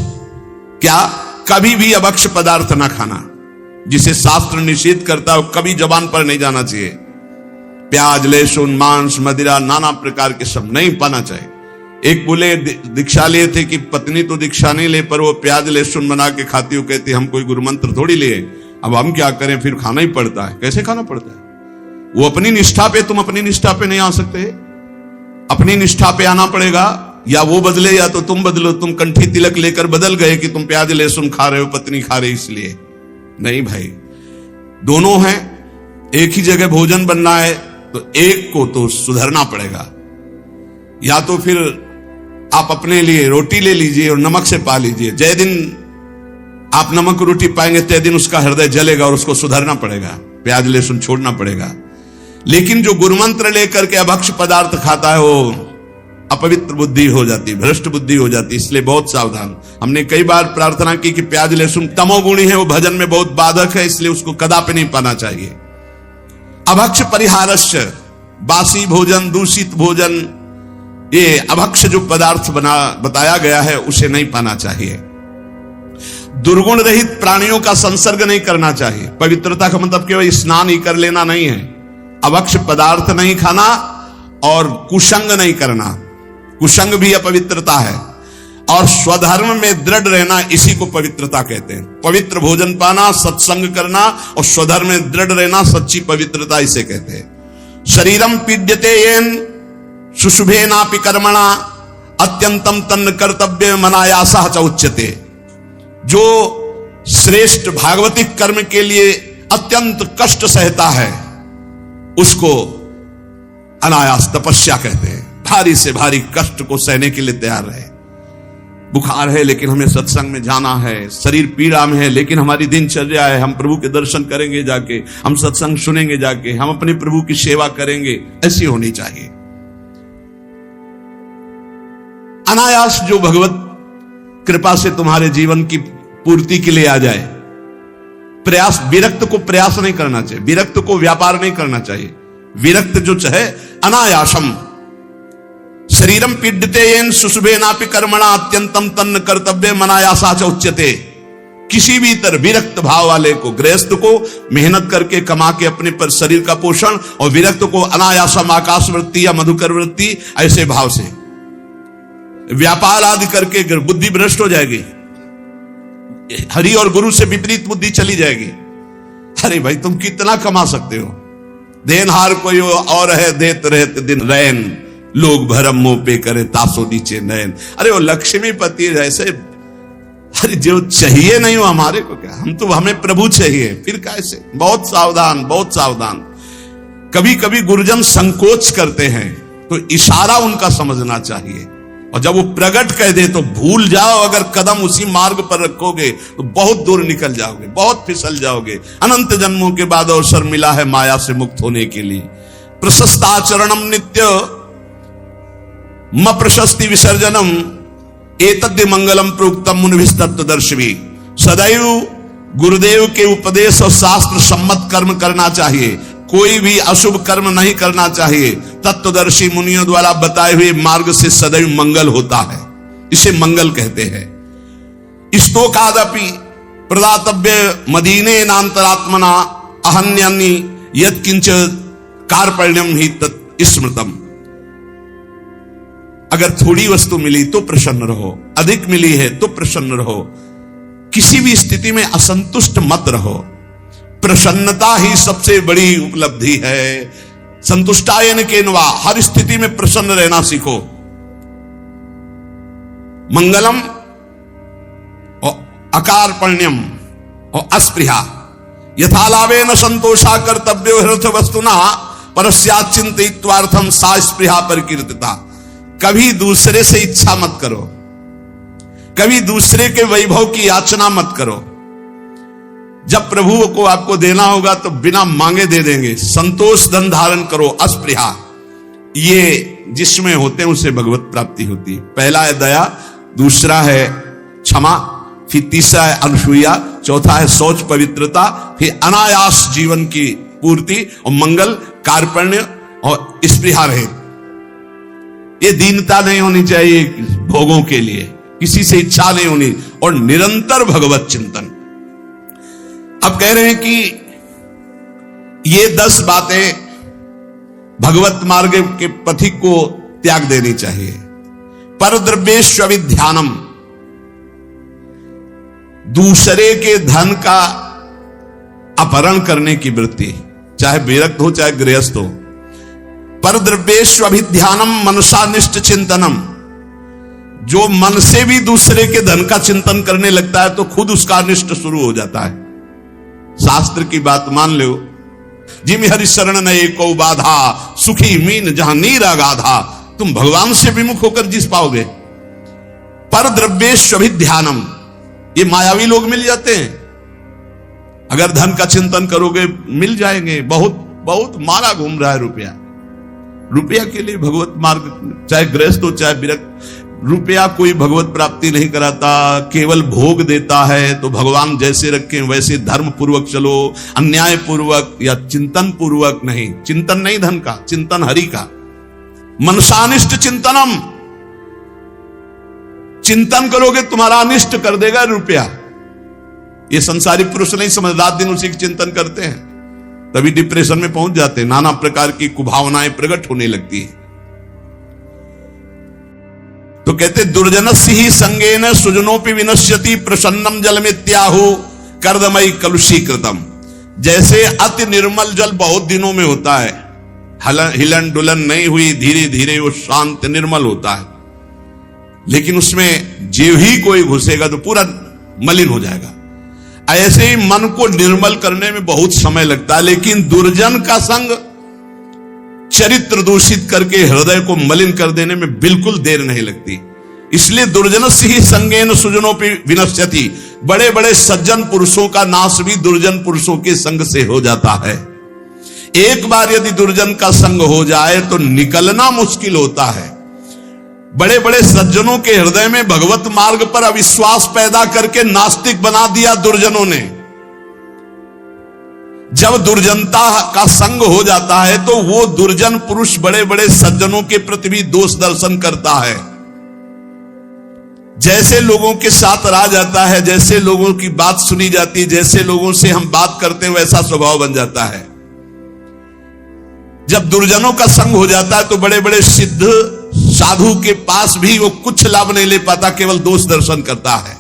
क्या? कभी भी अभक्ष पदार्थ ना खाना, जिसे शास्त्र निषेध करता है, कभी जबान पर नहीं जाना चाहिए। प्याज, लहसुन, मांस, मदिरा, नाना प्रकार के सब नहीं पाना चाहिए। एक बोले दीक्षा लिए थे कि पत्नी तो दीक्षा नहीं ले, पर वो प्याज लहसुन बना के खाती हो, कहती हम कोई गुरु मंत्र थोड़ी लिए, अब हम क्या करें, फिर खाना ही पड़ता है। कैसे खाना पड़ता है? वो अपनी निष्ठा पे, तुम अपनी निष्ठा पे नहीं आ सकते, अपनी निष्ठा पे आना पड़ेगा। या वो बदले या तो तुम बदलो। तुम कंठी तिलक लेकर बदल गए कि तुम प्याज लहसुन खा रहे हो, पत्नी खा रही, इसलिए नहीं भाई। दोनों हैं, एक ही जगह भोजन बनना है तो एक को तो सुधरना पड़ेगा। या तो फिर आप अपने लिए रोटी ले लीजिए और नमक से पा लीजिए। जय दिन आप नमक रोटी पाएंगे तय दिन उसका हृदय जलेगा और उसको सुधरना पड़ेगा, प्याज लहसुन छोड़ना पड़ेगा। लेकिन जो गुरुमंत्र लेकर के अभक्ष पदार्थ खाता है वो अपवित्र बुद्धि हो जाती, भ्रष्ट बुद्धि हो जाती। इसलिए बहुत सावधान। हमने कई बार प्रार्थना की कि प्याज लहसुन तमोगुणी है, वो भजन में बहुत बाधक है, इसलिए उसको कदापि नहीं पाना चाहिए। अभक्ष परिहारश्च, बासी भोजन, दूषित भोजन, ये अभक्ष जो पदार्थ बताया गया है उसे नहीं पाना चाहिए। दुर्गुण रहित प्राणियों का संसर्ग नहीं करना चाहिए। पवित्रता का मतलब केवल स्नान ही कर लेना नहीं है, अभक्ष पदार्थ नहीं खाना और कुसंग नहीं करना। कुसंग भी अपवित्रता है। और स्वधर्म में दृढ़ रहना, इसी को पवित्रता कहते हैं। पवित्र भोजन पाना, सत्संग करना और स्वधर्म में दृढ़ रहना, सच्ची पवित्रता इसे कहते हैं। शरीरम पीड्यते येन शुशुभेनापि कर्मणा अत्यंतम तन्न कर्तव्य मनायासा च उच्यते। जो श्रेष्ठ भागवतिक कर्म के लिए अत्यंत कष्ट सहता है उसको अनायास तपस्या कहते हैं। भारी से भारी कष्ट को सहने के लिए तैयार रहे। बुखार है लेकिन हमें सत्संग में जाना है, शरीर पीड़ा में है लेकिन हमारी दिनचर्या है, हम प्रभु के दर्शन करेंगे जाके, हम सत्संग सुनेंगे जाके, हम अपने प्रभु की सेवा करेंगे, ऐसी होनी चाहिए। अनायास जो भगवत कृपा से तुम्हारे जीवन की पूर्ति के लिए आ जाए। प्रयास, विरक्त को प्रयास नहीं करना चाहिए, विरक्त को व्यापार नहीं करना चाहिए। विरक्त जो चाहे अनायासम शरीरम पीड्यते येन शुशुभेनापि कर्मणा अत्यंतम तन्न कर्तव्य मनायासा च उच्यते। किसी भी तरह विरक्त भाव वाले को, गृहस्थ को मेहनत करके कमा के अपने पर शरीर का पोषण, और विरक्त को अनायासम आकाश वृत्ति या मधुकर वृत्ति, ऐसे भाव से व्यापार आदि करके बुद्धि भ्रष्ट हो जाएगी, हरि और गुरु से विपरीत बुद्धि चली जाएगी। अरे भाई तुम कितना कमा सकते हो, देनहार कोई और है देत रहते दिन रैन, लोग भरम मुंह पे करे तासो नीचे नयन। अरे वो लक्ष्मीपति जैसे, अरे जो चाहिए नहीं हो हमारे को क्या, हम तो, हमें प्रभु चाहिए, फिर कैसे। बहुत सावधान, बहुत सावधान। कभी कभी गुरुजन संकोच करते हैं तो इशारा उनका समझना चाहिए, और जब वो प्रकट कह दे तो भूल जाओ। अगर कदम उसी मार्ग पर रखोगे तो बहुत दूर निकल जाओगे, बहुत फिसल जाओगे। अनंत जन्मों के बाद अवसर मिला है माया से मुक्त होने के लिए। प्रशस्ताचरणम नित्य म प्रशस्ति विसर्जनम एतद्य मंगलम प्रोक्तम मुनिभिस्तत्वदर्शिभी। सदैव गुरुदेव के उपदेश और शास्त्र सम्मत कर्म करना चाहिए, कोई भी अशुभ कर्म नहीं करना चाहिए। तत्वदर्शी मुनियों द्वारा बताए हुए मार्ग से सदैव मंगल होता है, इसे मंगल कहते हैं। स्तोकादपि प्रदातव्य मदीने नांतरात्मना अहन्यानि यत्किंच कार्पण्यम ही तत् स्मृतम। अगर थोड़ी वस्तु मिली तो प्रसन्न रहो, अधिक मिली है तो प्रसन्न रहो, किसी भी स्थिति में असंतुष्ट मत रहो। प्रसन्नता ही सबसे बड़ी उपलब्धि है। संतुष्टायन केनवा, हर स्थिति में प्रसन्न रहना सीखो। मंगलम और अकारपण्यम और अस्पृहा यथालाभे न संतोषा कर्तव्यो हृथ वस्तुना परस्यात् चिंतयित्वार्थम सा स्पृहा परिकीर्तिता। कभी दूसरे से इच्छा मत करो, कभी दूसरे के वैभव की याचना मत करो। जब प्रभु को आपको देना होगा तो बिना मांगे दे देंगे। संतोष धन धारण करो, अस्पृहा। ये जिसमें होते हैं उसे भगवत प्राप्ति होती है। पहला है दया, दूसरा है क्षमा, फिर तीसरा है अनसूया, चौथा है शौच पवित्रता, फिर अनायास जीवन की पूर्ति, और मंगल कार्पण्य और स्पृहा रहे। ये दीनता नहीं होनी चाहिए भोगों के लिए, किसी से इच्छा नहीं होनी, और निरंतर भगवत चिंतन। अब कह रहे हैं कि ये 10 बातें भगवत मार्ग के पथिक को त्याग देनी चाहिए। पर द्रव्येष्वभिध्यानम, दूसरे के धन का अपहरण करने की वृत्ति, चाहे विरक्त हो चाहे गृहस्थ हो। पर द्रव्येष्वभिध्यानम मनसानिष्ट चिंतनम, जो मन से भी दूसरे के धन का चिंतन करने लगता है तो खुद उसका अनिष्ट शुरू हो जाता है। शास्त्र की बात मान लो, जिम हरि शरण नए को बाधा, सुखी मीन जहां नीर अगाधा। तुम भगवान से विमुख होकर जिस पाओगे। पर द्रव्येष्वभिध्यानम, ये मायावी लोग मिल जाते हैं। अगर धन का चिंतन करोगे मिल जाएंगे। बहुत बहुत मारा घूम रहा है रुपया, रुपया के लिए भगवत मार्ग, चाहे गृहस्थ हो चाहे विरक्त। रुपया कोई भगवत प्राप्ति नहीं कराता, केवल भोग देता है। तो भगवान जैसे रखें वैसे धर्म पूर्वक चलो, अन्याय पूर्वक या चिंतन पूर्वक नहीं। चिंतन नहीं धन का, चिंतन हरि का। मनसानिष्ट चिंतनम, चिंतन करोगे तुम्हारा अनिष्ट कर देगा रुपया। ये संसारी पुरुष नहीं समझ, रात दिन उसी की चिंतन करते हैं, तभी डिप्रेशन में पहुंच जाते हैं। नाना प्रकार की कुभावनाएं प्रकट होने लगती है। तो कहते दुर्जनस्य ही संगेन सुजनोपि विनश्यति प्रसन्नम जलमित्याहु कर्दमयी कलुषीकृतम। जैसे अति निर्मल जल बहुत दिनों में होता है, हिलन डुलन नहीं हुई, धीरे धीरे वो शांत निर्मल होता है, लेकिन उसमें जीव ही कोई घुसेगा तो पूरा मलिन हो जाएगा। ऐसे ही मन को निर्मल करने में बहुत समय लगता है, लेकिन दुर्जन का संग चरित्र दूषित करके हृदय को मलिन कर देने में बिल्कुल देर नहीं लगती। इसलिए दुर्जनस्य ही संगेन सुजनोपि विनश्यति, बड़े बड़े सज्जन पुरुषों का नाश भी दुर्जन पुरुषों के संग से हो जाता है। एक बार यदि दुर्जन का संग हो जाए तो निकलना मुश्किल होता है। बड़े बड़े सज्जनों के हृदय में भगवत मार्ग पर अविश्वास पैदा करके नास्तिक बना दिया दुर्जनों ने। जब दुर्जनता का संग हो जाता है तो वो दुर्जन पुरुष बड़े बड़े सज्जनों के प्रति भी दोष दर्शन करता है। जैसे लोगों के साथ रहा जाता है, जैसे लोगों की बात सुनी जाती है, जैसे लोगों से हम बात करते हैं, वैसा स्वभाव बन जाता है। जब दुर्जनों का संग हो जाता है तो बड़े बड़े सिद्ध साधु के पास भी वो कुछ लाभ नहीं ले पाता, केवल दोष दर्शन करता है।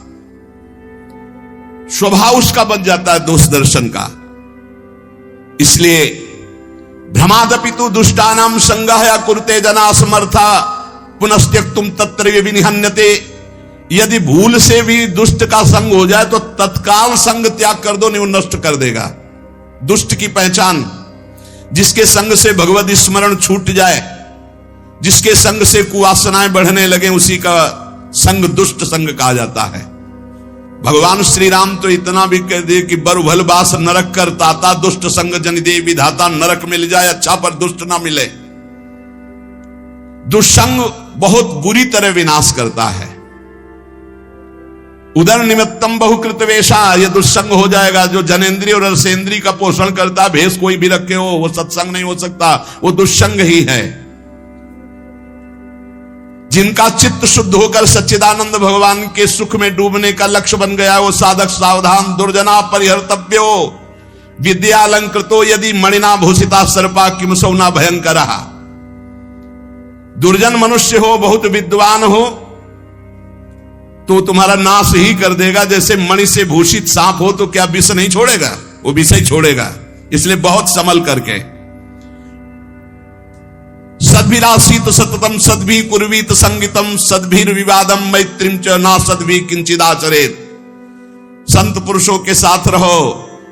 स्वभाव उसका बन जाता है दोष दर्शन का। इसलिए भ्रमादपि तु दुष्टानाम संगः या कुरुते जना समर्था पुनस्त्यक्तुम तत्र विनिहन्यते। यदि भूल से भी दुष्ट का संग हो जाए तो तत्काल संग त्याग कर दो, नहीं वो नष्ट कर देगा। दुष्ट की पहचान, जिसके संग से भगवत स्मरण छूट जाए, जिसके संग से कुवासनाएं बढ़ने लगे, उसी का संग दुष्ट संग कहा जाता है। भगवान श्री राम तो इतना भी कह दे कि बर भलबास नरक कर ताता, दुष्ट संग जन दे विधाता। नरक मिल जाए अच्छा, पर दुष्ट ना मिले। दुष्संग बहुत बुरी तरह विनाश करता है। उदर निमित्तम बहुकृत वेशा, यह दुष्संग हो जाएगा। जो जनेन्द्रिय और रसेंद्रिय का पोषण करता है, भेष कोई भी रखे हो, वो सत्संग नहीं हो सकता, वो दुष्संग ही है। जिनका चित्त शुद्ध होकर सच्चिदानंद भगवान के सुख में डूबने का लक्ष्य बन गया, वो साधक सावधान। दुर्जना परिहर्तव्यो विद्यालंकृतो यदि मणिना भूषिता सर्पा किम सौना भयंकर। दुर्जन मनुष्य हो, बहुत विद्वान हो, तो तुम्हारा नाश ही कर देगा। जैसे मणि से भूषित सांप हो तो क्या विष नहीं छोड़ेगा, वो विष ही छोड़ेगा। इसलिए बहुत संभल करके। सद्भिरासीत सततम सद्भि कुर्वीत संगितम सद्भिर विवादम मैत्रीम च ना सद्भि किंचिदाचरेत। संत पुरुषों के साथ रहो,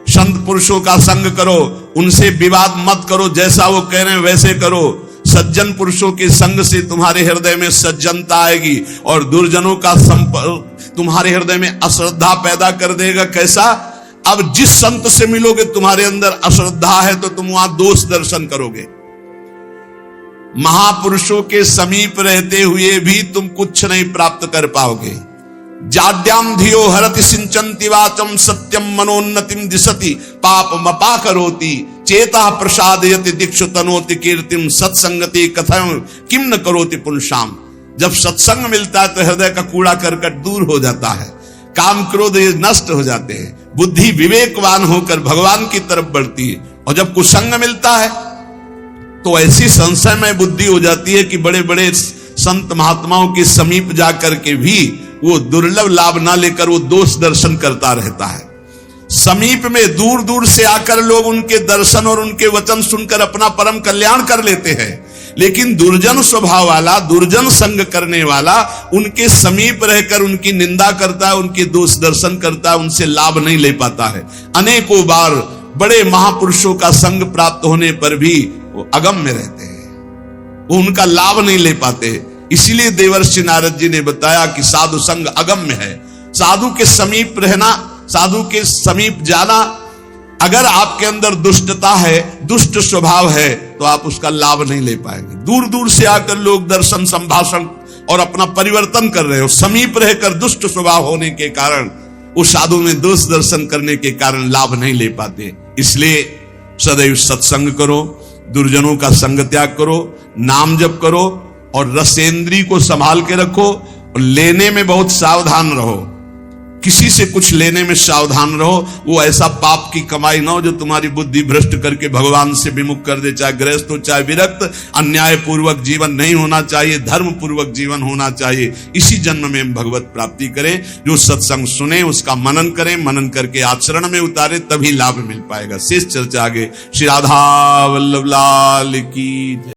संत पुरुषों का संग करो, उनसे विवाद मत करो, जैसा वो कह रहे हैं वैसे करो। सज्जन पुरुषों के संग से तुम्हारे हृदय में सज्जनता आएगी, और दुर्जनों का संपर्क तुम्हारे हृदय में अश्रद्धा पैदा कर देगा। कैसा? अब जिस संत से मिलोगे तुम्हारे अंदर अश्रद्धा है तो तुम वहां दोष दर्शन करोगे। महापुरुषों के समीप रहते हुए भी तुम कुछ नहीं प्राप्त कर पाओगे। जाड्याम धियो हरति सिंचन्ति वाचम सत्यम मनोन्नतिम दिशति पाप मपा करोति चेता प्रसादयति दीक्षु तनोति कीर्तिम सत्संगति कथम किम न करोति पुंसाम। जब सत्संग मिलता है तो हृदय का कूड़ा करकट दूर हो जाता है, काम क्रोध ये नष्ट हो जाते हैं, बुद्धि विवेकवान होकर भगवान की तरफ बढ़ती है। और जब कुसंग मिलता है तो ऐसी संशयमय बुद्धि हो जाती है कि बड़े बड़े संत महात्माओं के समीप जाकर के भी वो दुर्लभ लाभ ना लेकर वो दोष दर्शन करता रहता है। समीप में दूर दूर से आकर लोग उनके दर्शन और उनके वचन सुनकर अपना परम कल्याण कर लेते हैं, लेकिन दुर्जन स्वभाव वाला, दुर्जन संग करने वाला उनके समीप रहकर उनकी निंदा करता है, उनके दोष दर्शन करता है, उनसे लाभ नहीं ले पाता है। अनेकों बार बड़े महापुरुषों का संग प्राप्त होने पर भी वो अगम में रहते हैं, वो उनका लाभ नहीं ले पाते। इसीलिए देवर्षि नारद जी ने बताया कि साधु संग अगम्य है। साधु के समीप रहना, साधु के समीप जाना, अगर आपके अंदर दुष्टता है, दुष्ट स्वभाव है, तो आप उसका लाभ नहीं ले पाएंगे। दूर दूर से आकर लोग दर्शन संभाषण और अपना परिवर्तन कर रहे हो, समीप रहकर दुष्ट स्वभाव होने के कारण, उस साधु में दोष दर्शन करने के कारण लाभ नहीं ले पाते। इसलिए सदैव सत्संग करो, दुर्जनों का संग त्याग करो, नाम जप करो और रसेंद्री को संभाल के रखो और लेने में बहुत सावधान रहो। किसी से कुछ लेने में सावधान रहो, वो ऐसा पाप की कमाई ना हो जो तुम्हारी बुद्धि भ्रष्ट करके भगवान से विमुख कर दे। चाहे गृहस्थ हो चाहे विरक्त, अन्याय पूर्वक जीवन नहीं होना चाहिए, धर्म पूर्वक जीवन होना चाहिए। इसी जन्म में हम भगवत प्राप्ति करें। जो सत्संग सुने उसका मनन करें, मनन करके आचरण में उतारे, तभी लाभ मिल पाएगा। शेष चर्चा आगे। श्री राधा वल्लभ लाल की।